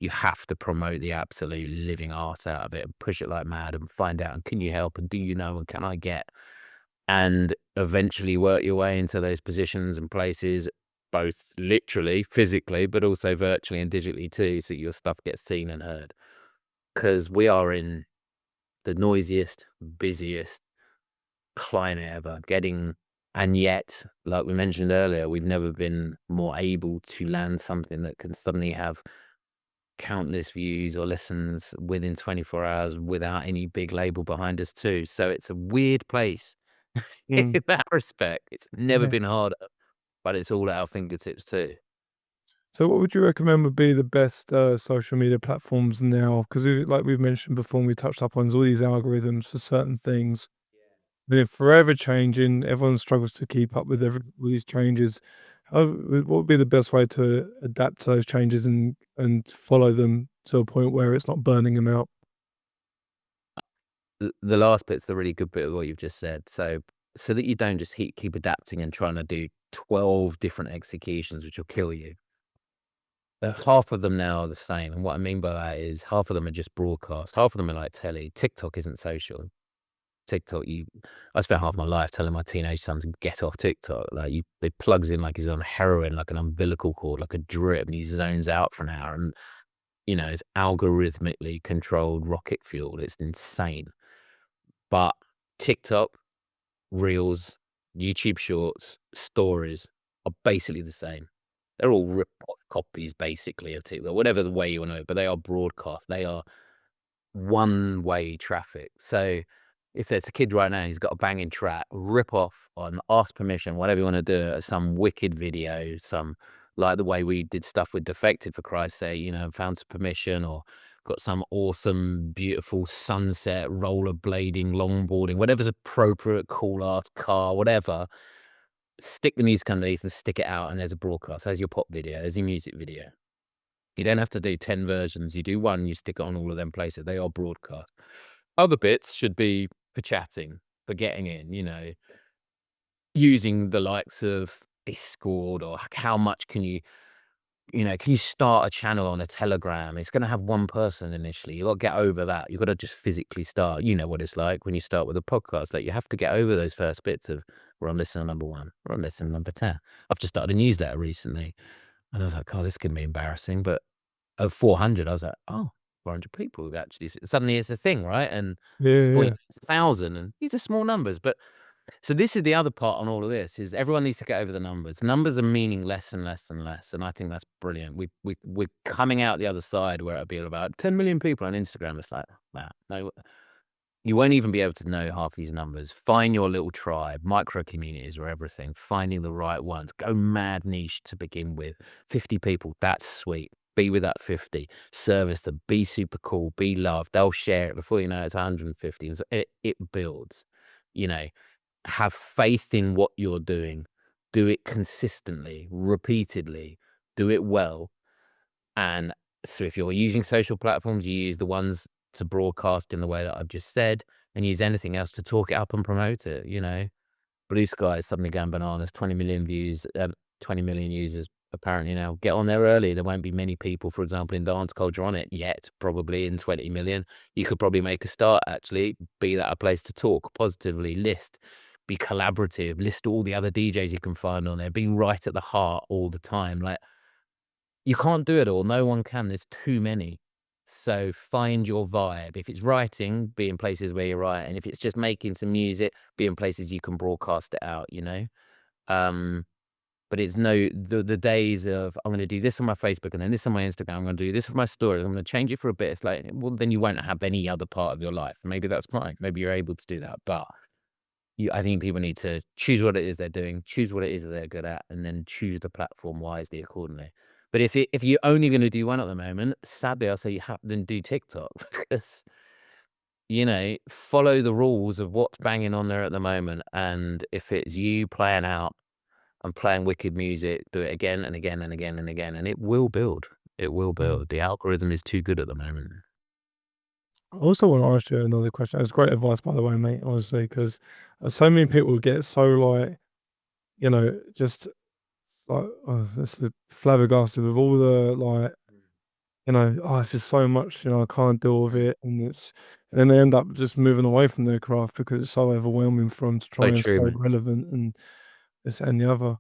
You have to promote the absolute living arse out of it and push it like mad and find out, and can you help, and do you know, and can I get? And eventually work your way into those positions and places, both literally, physically, but also virtually and digitally too, so your stuff gets seen and heard. Because we are in the noisiest, busiest climate ever, and yet, like we mentioned earlier, we've never been more able to land something that can suddenly have countless views or listens within 24 hours without any big label behind us too. So it's a weird place in mm. that respect. It's never Yeah. been harder, but it's all at our fingertips too. So what would you recommend would be the best, social media platforms now? Because like we've mentioned before, and we touched up on all these algorithms for certain things. They're forever changing. Everyone struggles to keep up with all these changes. What would be the best way to adapt to those changes and follow them to a point where it's not burning them out? The last bit's the really good bit of what you've just said. So that you don't just keep adapting and trying to do 12 different executions, which will kill you. Half of them now are the same. And what I mean by that is half of them are just broadcast. Half of them are like telly. TikTok isn't social. TikTok, I spent half my life telling my teenage son to get off TikTok. Like it plugs in like he's on heroin, like an umbilical cord, like a drip, and he zones out for an hour. And it's algorithmically controlled, rocket fueled. It's insane. But TikTok, Reels, YouTube Shorts, Stories are basically the same. They're all rip-off copies, basically, of TikTok, whatever the way you want to, but they are broadcast. They are one-way traffic. So if there's a kid right now, he's got a banging track, rip off on, ask permission, whatever you want to do, some wicked video, some like the way we did stuff with Defected, for Christ's sake, found some permission, or got some awesome, beautiful sunset, rollerblading, longboarding, whatever's appropriate, cool art, car, whatever. Stick the music underneath and stick it out, and there's a broadcast. There's your pop video, there's your music video. You don't have to do 10 versions. You do one, you stick it on all of them places. They are broadcast. Other bits should be for chatting, for getting in, using the likes of Discord, or how much can you start a channel on a Telegram? It's going to have one person initially. You got to get over that. You got to just physically start. You know what it's like when you start with a podcast. Like, you have to get over those first bits of, we're on listener number 1, we're on listener number 10. I've just started a newsletter recently, and I was like, oh, this can be embarrassing. But of 400, I was like, oh, 400 people actually. Suddenly it's a thing, right? And Yeah, before you yeah. know, it's 1,000, and these are small numbers. But so this is the other part on all of this, is everyone needs to get over the numbers. Numbers are meaning less and less and less, and I think that's brilliant. We're coming out the other side where it'll be about 10 million people on Instagram. It's like that. No, you won't even be able to know half these numbers. Find your little tribe. Micro communities are everything. Finding the right ones. Go mad niche to begin with. 50 people, that's sweet. Be with that 50. Service them. Be super cool. Be loved. They'll share it. Before you know it's 150. And so it builds. Have faith in what you're doing. Do it consistently, repeatedly. Do it well. And so if you're using social platforms, you use the ones to broadcast in the way that I've just said, and use anything else to talk it up and promote it. Blue Sky is suddenly going bananas, 20 million views, 20 million users apparently now. Get on there early. There won't be many people, for example, in dance culture on it yet, probably in 20 million. You could probably make a start, actually. Be that a place to talk positively, be collaborative, list all the other DJs you can find on there, be right at the heart all the time. Like, you can't do it all. No one can. There's too many. So find your vibe. If it's writing, be in places where you're writing. If it's just making some music, be in places you can broadcast it out. Um, but it's the days of, I'm going to do this on my Facebook and then this on my Instagram. I'm going to do this on my story. I'm going to change it for a bit. It's like, well, then you won't have any other part of your life. Maybe that's fine. Maybe you're able to do that. But I think people need to choose what it is they're doing, choose what it is that they're good at, and then choose the platform wisely accordingly. But if you're only going to do one at the moment, sadly, I'll say you have then do TikTok because follow the rules of what's banging on there at the moment. And if it's you playing out and playing wicked music, do it again and again and again and again, and it will build. It will Mm. build. The algorithm is too good at the moment. I also want to ask you another question. It's great advice, by the way, mate, honestly, because so many people get so, like, just like, this is flabbergasted with all the, like, oh, it's just so much, I can't deal with it, and then they end up just moving away from their craft because it's so overwhelming for them to try So and true, stay man. relevant and this and the other.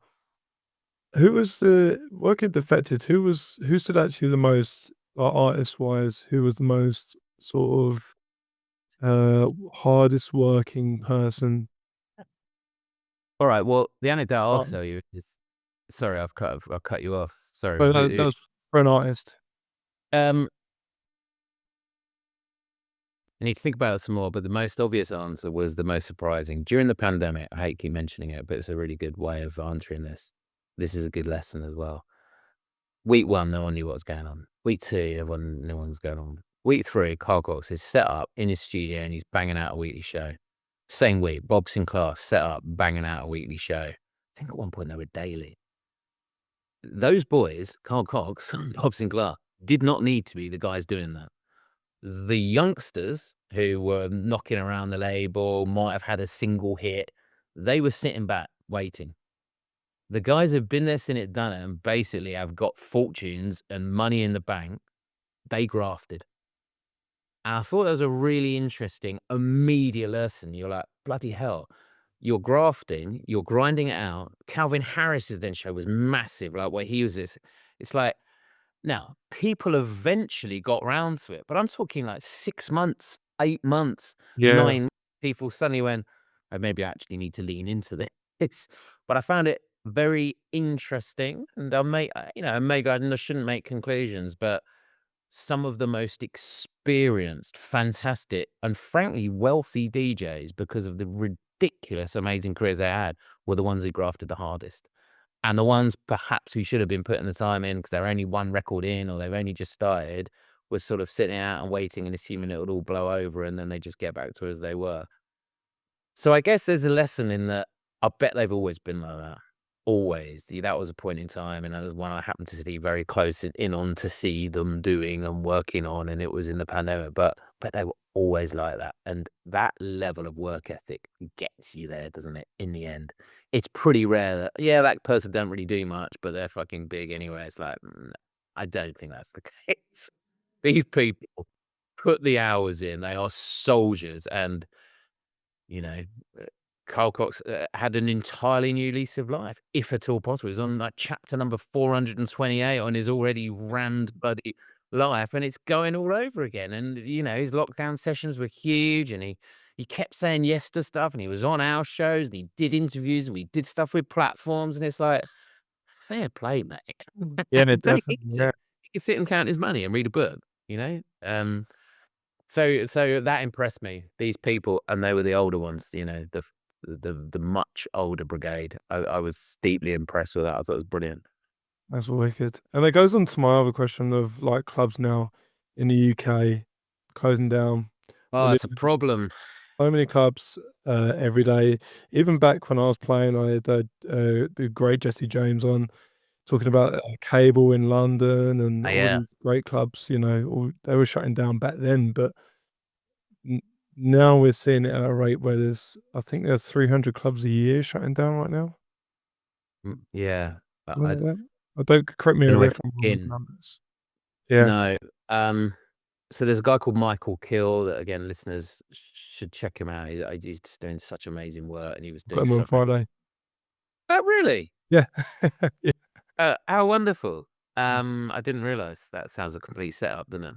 Who was the working Defected, who stood out to you the most, like, artist-wise? Who was the most sort of, hardest working person? All right. Well, the anecdote I'll Oh, tell you is, sorry, I've cut you off. Sorry. but that was for an artist. Um, I need to think about it some more, but the most obvious answer was the most surprising. During the pandemic, I hate to keep mentioning it, but it's a really good way of answering this. This is a good lesson as well. Week 1, no one knew what was going on. Week 2, everyone knew what was going on. Week 3, Carl Cox is set up in his studio and he's banging out a weekly show. Same week, Bob Sinclair set up, banging out a weekly show. I think at one point they were daily. Those boys, Carl Cox and Bob Sinclair, did not need to be the guys doing that. The youngsters who were knocking around the label, might have had a single hit, they were sitting back waiting. The guys who've been there, seen it, done it, and basically have got fortunes and money in the bank, they grafted. And I thought that was a really interesting immediate lesson. You're like, bloody hell, you're grafting, you're grinding it out. Calvin Harris's then show was massive, like what he was this. It's like, now, people eventually got round to it, but I'm talking like 6 months, 8 months, Yeah, 9 people suddenly went, "Oh, maybe I actually need to lean into this." But I found it very interesting, and maybe I shouldn't make conclusions, but some of the most experienced, fantastic, and frankly wealthy DJs, because of the ridiculous, amazing careers they had, were the ones who grafted the hardest. And the ones perhaps who should have been putting the time in because they're only one record in or they've only just started, was sort of sitting out and waiting and assuming it would all blow over and then they just get back to as they were. So I guess there's a lesson in that. I bet they've always been like that. Always. That was a point in time, and that was one I happened to be very close in on to see them doing and working on, and it was in the pandemic. But they were always like that. And that level of work ethic gets you there, doesn't it? In the end. It's pretty rare that, yeah, that person don't really do much, but they're fucking big anyway. It's like, I don't think that's the case. These people put the hours in, they are soldiers, and you know, uh, Carl Cox had an entirely new lease of life, if at all possible. He's on like chapter number 428 on his already rammed bloody life, and it's going all over again. And his lockdown sessions were huge, and he kept saying yes to stuff, and he was on our shows, and he did interviews, and we did stuff with platforms, and it's like, fair play, mate. yeah, no, Don't need definitely, to. yeah. He can sit and count his money and read a book, you know. So that impressed me. These people, and they were the older ones. The much older brigade. I was deeply impressed with that. I thought it was brilliant. That's wicked. And that goes on to my other question of, like, clubs now in the UK closing down. Oh, We're that's a losing problem. so many clubs, every day. Even back when I was playing, I had, the great Jesse James on talking about, Cable in London and all Yeah. these great clubs, all they were shutting down back then, but n now we're seeing it at a rate where I think there's 300 clubs a year shutting down right now. Yeah. I Something like that. I don't correct me don't know where if to I'm wrong with the begin. numbers. Yeah, No. So there's a guy called Michael Kill that, again, listeners should check him out. He's just doing such amazing work, and he was got doing him on so many. Friday. Oh, really? Yeah. Yeah, How wonderful. I didn't realize. That sounds a complete setup, doesn't it?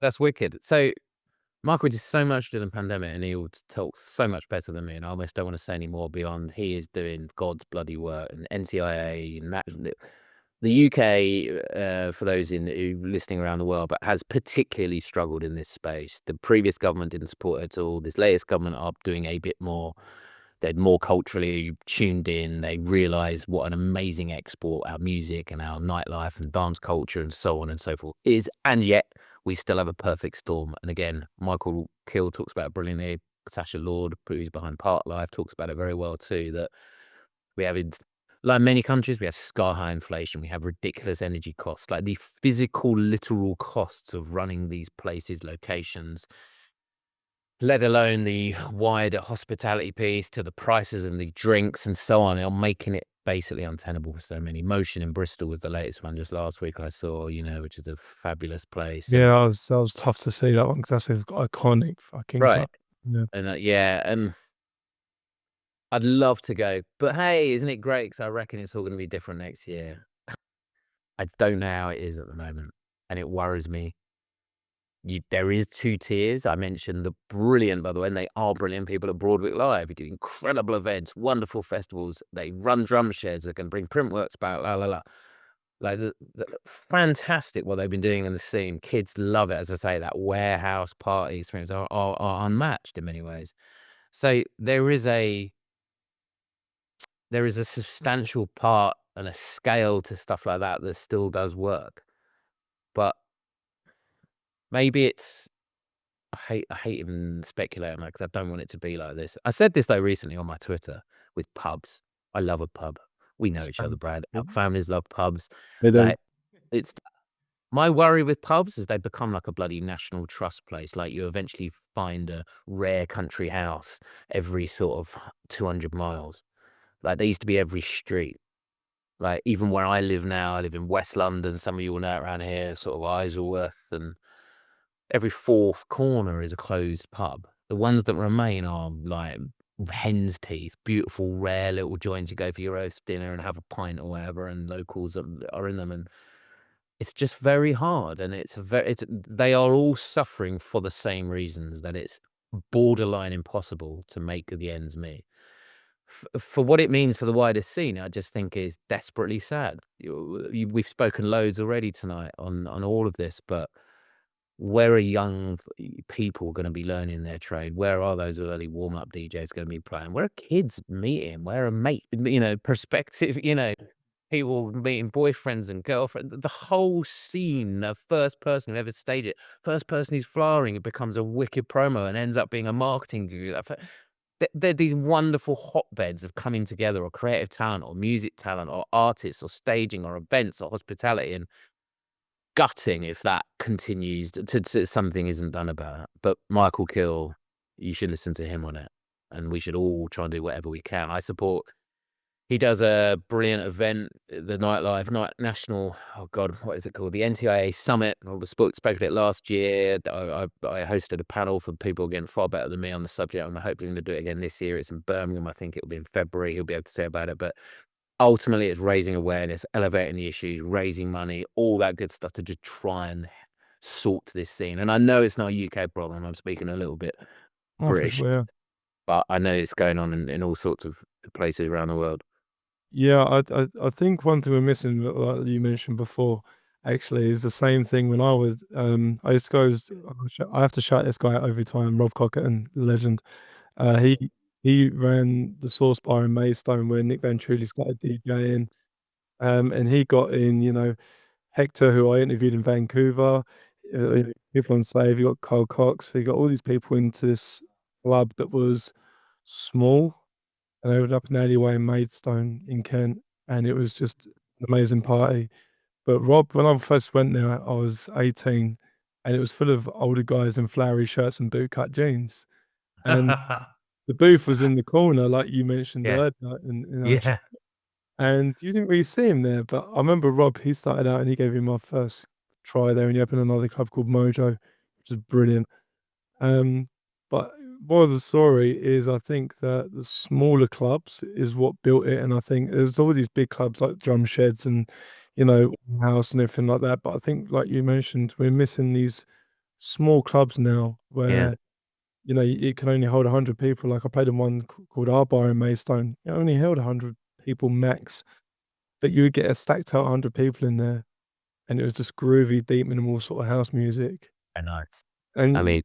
That's wicked. So Michael did so much during the pandemic, and he would talk so much better than me, and I almost don't want to say any more beyond he is doing God's bloody work, and NCIA and that. The UK, for those who listening around the world, but has particularly struggled in this space. The previous government didn't support it at all. This latest government are doing a bit more. They're more culturally tuned in. They realise what an amazing export our music and our nightlife and dance culture and so on and so forth is. And yet we still have a perfect storm. And again, Michael Kill talks about it brilliantly. Sasha Lord, who's behind Park Life, talks about it very well too, that we have, like many countries, we have sky-high inflation, we have ridiculous energy costs, like the physical, literal costs of running these places, locations, let alone the wider hospitality piece to the prices and the drinks and so on, are making it basically untenable for so many. Motion in Bristol was the latest one just last week I saw, which is a fabulous place. Yeah, And that was tough to see that one because that's an iconic fucking right. club. Yeah. And yeah, and I'd love to go, but hey, isn't it great? Because I reckon it's all going to be different next year. I don't know how it is at the moment, and it worries me. There is two tiers. I mentioned the brilliant, by the way, and they are brilliant people at Broadwick Live. We do incredible events, wonderful festivals. They run drum sheds. They can bring Printworks back. La la la. Like fantastic what they've been doing in the scene. Kids love it. As I say, that warehouse party experience are unmatched in many ways. So there is a substantial part and a scale to stuff like that that still does work. But maybe it's I hate even speculating on that because I don't want it to be like this. I said this though recently on my Twitter with pubs. I love a pub. We know each other, Brad. Our families love pubs. They do. Like it's my worry with pubs is they become like a bloody national trust place. Like you eventually find a rare country house every sort of 200 miles. Like they used to be every street. Like even where I live now, I live in West London. Some of you will know it around here, sort of Isleworth, and every fourth corner is a closed pub. The ones that remain are like hen's teeth, beautiful, rare little joints. You go for your roast dinner and have a pint or whatever, and locals are in them, and it's just very hard. And they are all suffering for the same reasons, that it's borderline impossible to make the ends meet. For what it means for the wider scene, I just think is desperately sad. We've spoken loads already tonight on all of this, but where are young people going to be learning their trade? Where are those early warm-up DJs going to be playing? Where are kids meeting? Where are prospective, people meeting boyfriends and girlfriends? The whole scene, the first person who ever staged it, first person who's flying, it becomes a wicked promo and ends up being a marketing guru. They're these wonderful hotbeds of coming together, or creative talent, or music talent, or artists, or staging, or events, or hospitality, and gutting if that continues to something isn't done about it. But Michael Kill, you should listen to him on it, and we should all try and do whatever we can. I support. He does a brilliant event, the Nightlife National. Oh God, what is it called? The NTIA Summit. I spoke at it last year. I hosted a panel for people again far better than me on the subject. I'm hoping to do it again this year. It's in Birmingham. I think it will be in February. He'll be able to say about it, but ultimately it's raising awareness, elevating the issues, raising money, all that good stuff to just try and sort this scene. And I know it's not a UK problem. I'm speaking a little bit Oh, for British, sure. Yeah. but I know it's going on in all sorts of places around the world. Yeah, I think one thing we're missing, like you mentioned before, actually, is the same thing when I used to go. I have to shout this guy out every time, Rob Cockett, legend. He ran the Source Bar in Maidstone where Nick Van Truly started DJing, and he got in, Hector, who I interviewed in Vancouver, people on Slave. You got Carl Cox. So you got all these people into this club that was small, and they opened up an alleyway in Maidstone in Kent, and it was just an amazing party. But Rob, when I first went there, I was 18, and it was full of older guys in flowery shirts and bootcut jeans. And the booth was in the corner, like you mentioned Yeah. earlier, Yeah. and you didn't really see him there. But I remember Rob, he started out and he gave me my first try there, and he opened another club called Mojo, which is brilliant. Um, but more of the story is I think that the smaller clubs is what built it, and I think there's all these big clubs like Drum Sheds and House and everything like that. But I think, like you mentioned, we're missing these small clubs now Yeah. where it can only hold 100 people. Like I played in one called Our Bar in Maidstone. It only held 100 people max. but you would get a stacked out 100 people in there, and it was just groovy, deep, minimal sort of house music. Very nice. I And mean,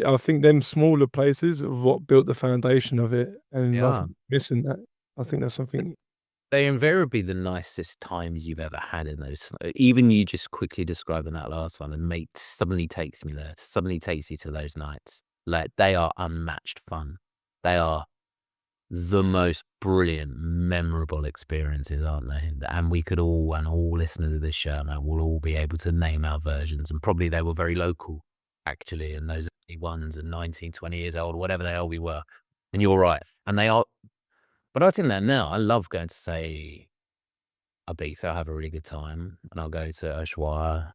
I think them smaller places are what built the foundation of it, and I yeah. think missing that, I think that's something. They invariably the nicest times you've ever had in those. Even you just quickly describing that last one, and mate suddenly takes me there. Suddenly takes you to those nights. Like they are unmatched fun. They are the most brilliant, memorable experiences, aren't they? And we could all, and all listeners of this show now, will all be able to name our versions, and probably they were very local, actually, and those early ones, and 19, 20 years old, whatever the hell we were. And you're right, and they are. But I think that now I love going to say Ibiza, I'll have a really good time, and I'll go to Ushuaia.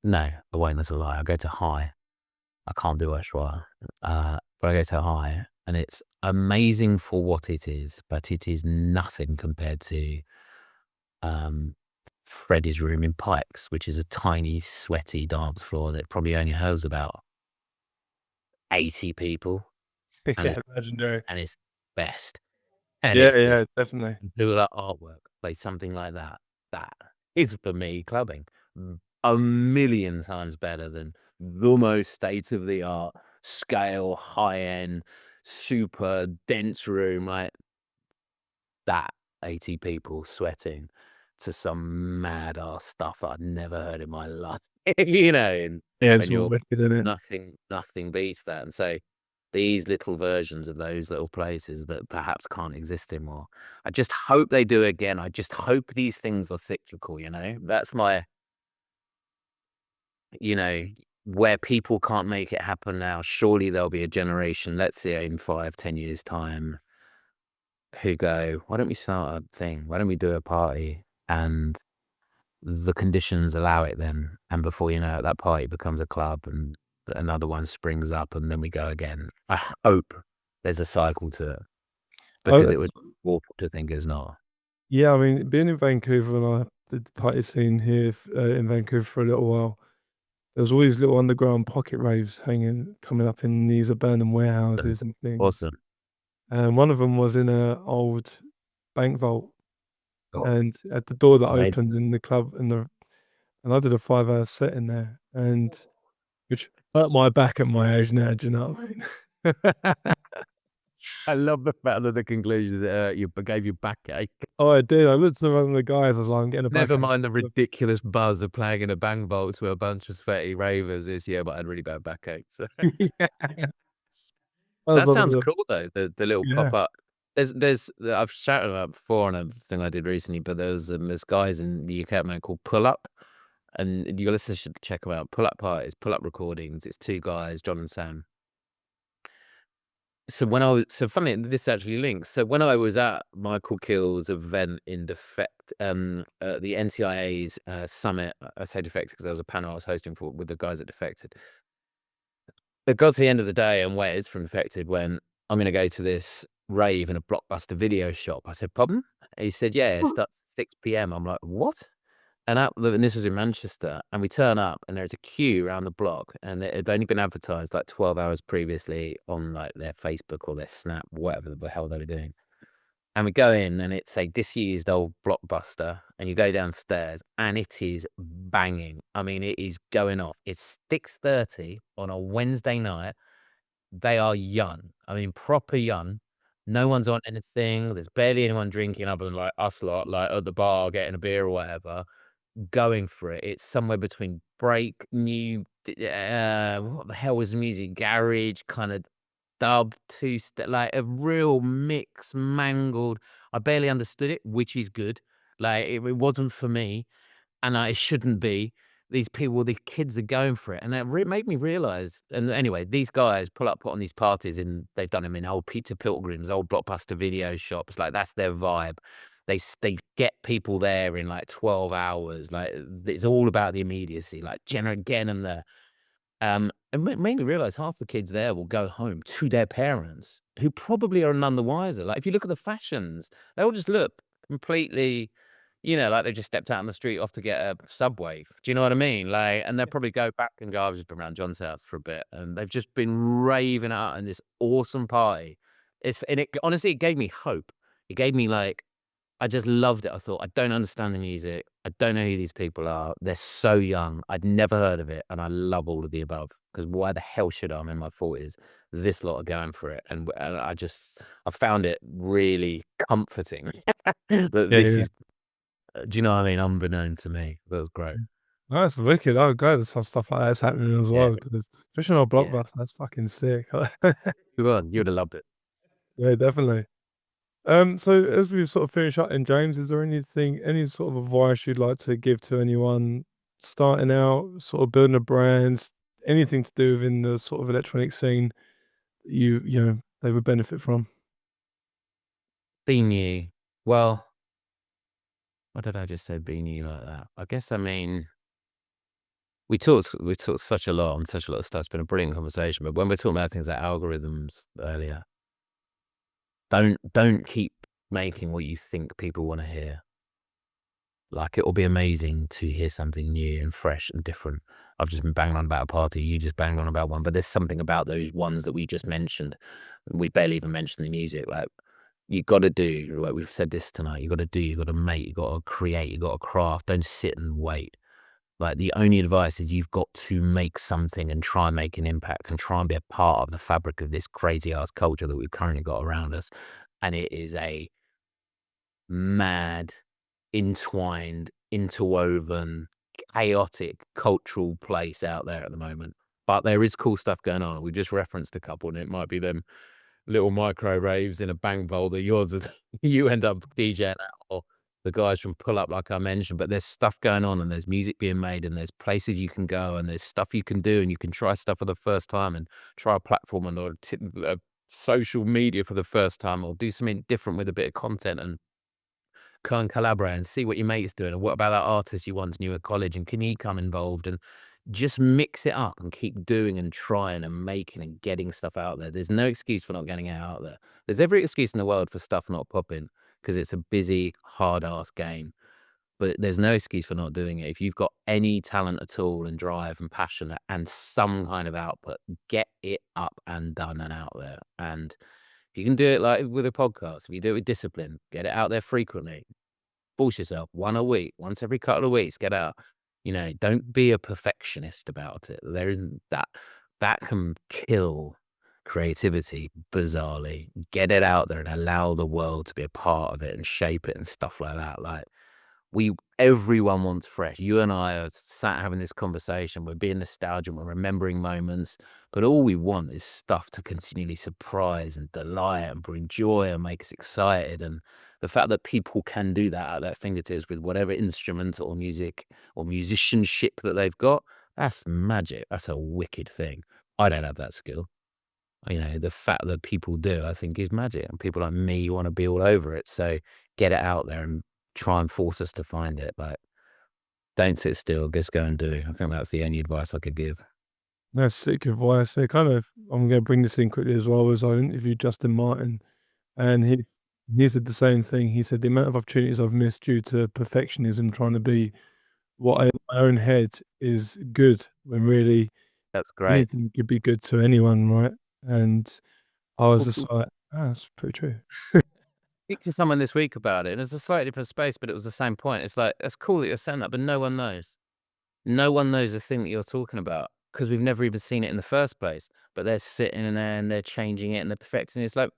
No, I won't, that's a lie. I'll go to High. I can't do Ushuaia. But I go to High, and it's amazing for what it is, but it is nothing compared to Freddie's room in Pikes, which is a tiny, sweaty dance floor that probably only holds about 80 people, and Yeah, legendary. it's best. And Yeah, it's this yeah, definitely. do that artwork, play something like that. That is for me clubbing. A million times better than the most state of the art, scale, high end, super dense room like that. 80 people sweating to some mad ass stuff that I'd never heard in my life. You know, and Yeah, when it's all you're wicked, isn't it? nothing beats that. And so these little versions of those little places that perhaps can't exist anymore. I just hope they do again. I just hope these things are cyclical, you know? That's my, you know, where people can't make it happen now. Surely there'll be a generation, let's say in 5, 10 years' time, who go, why don't we start a thing? Why don't we do a party? And the conditions allow it then. And before you know it, that party becomes a club and another one springs up and then we go again. I hope there's a cycle to it. Oh, Because it that's would be awful to think it's not. yeah. I mean, being in Vancouver, and I did the party scene here in Vancouver for a little while. There was all these little underground pocket raves coming up in these abandoned Awesome. warehouses and things. Awesome. And one of them was in a old bank vault, Oh, and at the door that amazing. opened in the club, and I did a 5-hour set in there, and which hurt my back at my age now. Do you know what I mean? I love the fact that the conclusion is you gave you backache. Oh, I did. I looked at one of the guys. I was like, I'm getting a Never backache. mind the ridiculous buzz of playing in a bang vault to a bunch of sweaty ravers this year, but I had really bad backache. So Yeah. That was that one of sounds the cool though. The little yeah. pop up. There's I've shouted about before on a thing I did recently, but there's guys in the UK man called Pull Up, and your listeners should check them out. Pull Up parties, Pull Up recordings. It's two guys, John and Sam. So funny, this actually links. So when I was at Michael Kill's event in the NTIA's summit, I say Defected because there was a panel I was hosting for with the guys at Defected. It got to the end of the day, and Wes from Defected went, "I'm going to go to this rave in a Blockbuster video shop." I said, "Pardon?" He said, "Yeah, it starts at 6 p.m." I'm like, "What?" And this was in Manchester, and we turn up, and there's a queue around the block, and it had only been advertised like 12 hours previously on like their Facebook or their Snap, whatever the hell they were doing. And we go in, and it's a disused old Blockbuster, and you go downstairs, and it is banging. I mean, it is going off. It's 6:30 on a Wednesday night. They are young. I mean, proper young. No one's on anything. There's barely anyone drinking other than like us lot, like at the bar getting a beer or whatever, going for it. It's somewhere between break, what the hell was the music? Garage, kind of dub, two-step, like a real mix, mangled. I barely understood it, which is good. Like it wasn't for me, and it shouldn't be. These people, these kids are going for it, and it made me realize. And anyway, these guys put on these parties, and they've done them in old Peter Pilgrims, old Blockbuster video shops. Like that's their vibe. They get people there in like 12 hours. Like it's all about the immediacy. Like Jenna again and the and made me realize half the kids there will go home to their parents, who probably are none the wiser. Like if you look at the fashions, they all just look completely, like they just stepped out on the street off to get a Subway. Do you know what I mean? Like, and they'll probably go back and go, I've just been around John's house for a bit, and they've just been raving out in this awesome party. And it honestly, it gave me hope. It gave me like I just loved it. I thought, I don't understand the music. I don't know who these people are. They're so young. I'd never heard of it, and I love all of the above. Because why the hell should I? I'm in my 40s. This lot are going for it, and I found it really comforting that Yeah, this yeah. is. Do you know what I mean? Unbeknown to me, that was great. Oh, that's wicked. Oh, glad there's some stuff like that's happening as Yeah, well, because especially on a yeah. blockbuster, that's fucking sick. You would. You'd have loved it. Yeah, definitely. So as we sort of finish up, in James, is there anything, any sort of advice you'd like to give to anyone starting out, sort of building a brand, anything to do within the sort of electronic scene you know they would benefit from? Be new. Well, why did I just say be new like that? I guess I mean we talked such a lot on such a lot of stuff. It's been a brilliant conversation. But when we're talking about things like algorithms earlier, don't keep making what you think people want to hear. Like, it will be amazing to hear something new and fresh and different. I've just been banging on about a party, you just banged on about one, but there's something about those ones that we just mentioned. We barely even mentioned the music. Like, you gotta do, like we've said this tonight, you gotta do, you gotta make, you gotta create, you gotta craft. Don't sit and wait. Like, the only advice is you've got to make something and try and make an impact and try and be a part of the fabric of this crazy ass culture that we've currently got around us. And it is a mad, entwined, interwoven, chaotic cultural place out there at the moment. But there is cool stuff going on. We just referenced a couple, and it might be them little micro raves in a bank vault that yours is, you end up DJing at, or the guys from Pull Up, like I mentioned. But there's stuff going on, and there's music being made, and there's places you can go, and there's stuff you can do, and you can try stuff for the first time, and try a platform and or social media for the first time, or do something different with a bit of content, and go and collaborate and see what your mate's doing, and what about that artist you once knew at college, and can he come involved, and just mix it up and keep doing and trying and making and getting stuff out there. There's no excuse for not getting it out there. There's every excuse in the world for stuff not popping because it's a busy, hard ass game. But there's no excuse for not doing it. If you've got any talent at all and drive and passion and some kind of output, get it up and done and out there. And if you can do it like with a podcast, if you do it with discipline, get it out there frequently. Force yourself, one a week, once every couple of weeks, get out. You know, don't be a perfectionist about it. There isn't that. That can kill creativity, bizarrely. Get it out there and allow the world to be a part of it and shape it and stuff like that. Like, everyone wants fresh. You and I are sat having this conversation. We're being nostalgic. We're remembering moments, but all we want is stuff to continually surprise and delight and bring joy and make us excited. And the fact that people can do that at their fingertips with whatever instrument or music or musicianship that they've got, that's magic. That's a wicked thing. I don't have that skill. You know, the fact that people do, I think, is magic, and people like me want to be all over it. So get it out there and try and force us to find it. Like, don't sit still, just go and do. I think that's the only advice I could give. That's sick advice. So kind of, I'm going to bring this in quickly as well. As I interviewed Justin Martin, and he said the same thing. He said the amount of opportunities I've missed due to perfectionism, trying to be what I in my own head is good, when really That's great. anything could be good to anyone, right? And I was just like, "Ah, that's pretty true." Speak to someone this week about it, and it's a slightly different space, but it was the same point. It's like, that's cool that you're saying that, but no one knows. No one knows the thing that you're talking about because we've never even seen it in the first place. But they're sitting in there and they're changing it and they're perfecting it. It's like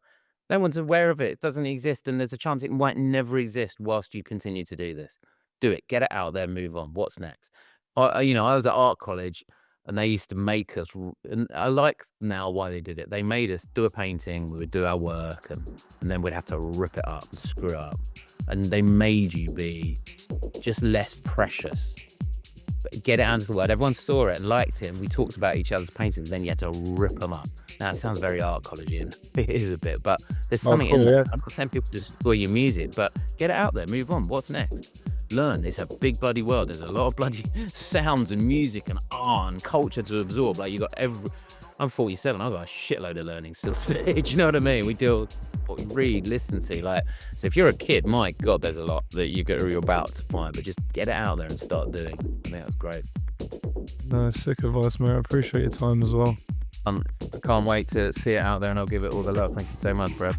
no one's aware of it. It doesn't exist, and there's a chance it might never exist whilst you continue to do this. Do it. Get it out there. Move on. What's next? You know, I was at art college, and they used to make us. And I like now why they did it. They made us do a painting. We would do our work, and then we'd have to rip it up and screw it up. And they made you be just less precious, get it out into the world. Everyone saw it and liked it, and we talked about each other's paintings. Then you had to rip them up. Now, it sounds very art college, and it is a bit, but there's Oh, something cool, in that. yeah. I'm not saying people destroy your music, but get it out there, move on. What's next? Learn. It's a big bloody world. There's a lot of bloody sounds and music and art and culture to absorb. Like, you got I'm 47. I've got a shitload of learning still to do. Do you know what I mean? We do what we read, listen to. Like, so if you're a kid, my God, there's a lot that you're about to find. But just get it out there and start doing. I think that's great. No, sick advice, mate. I appreciate your time as well. I can't wait to see it out there, and I'll give it all the love. Thank you so much, Brad.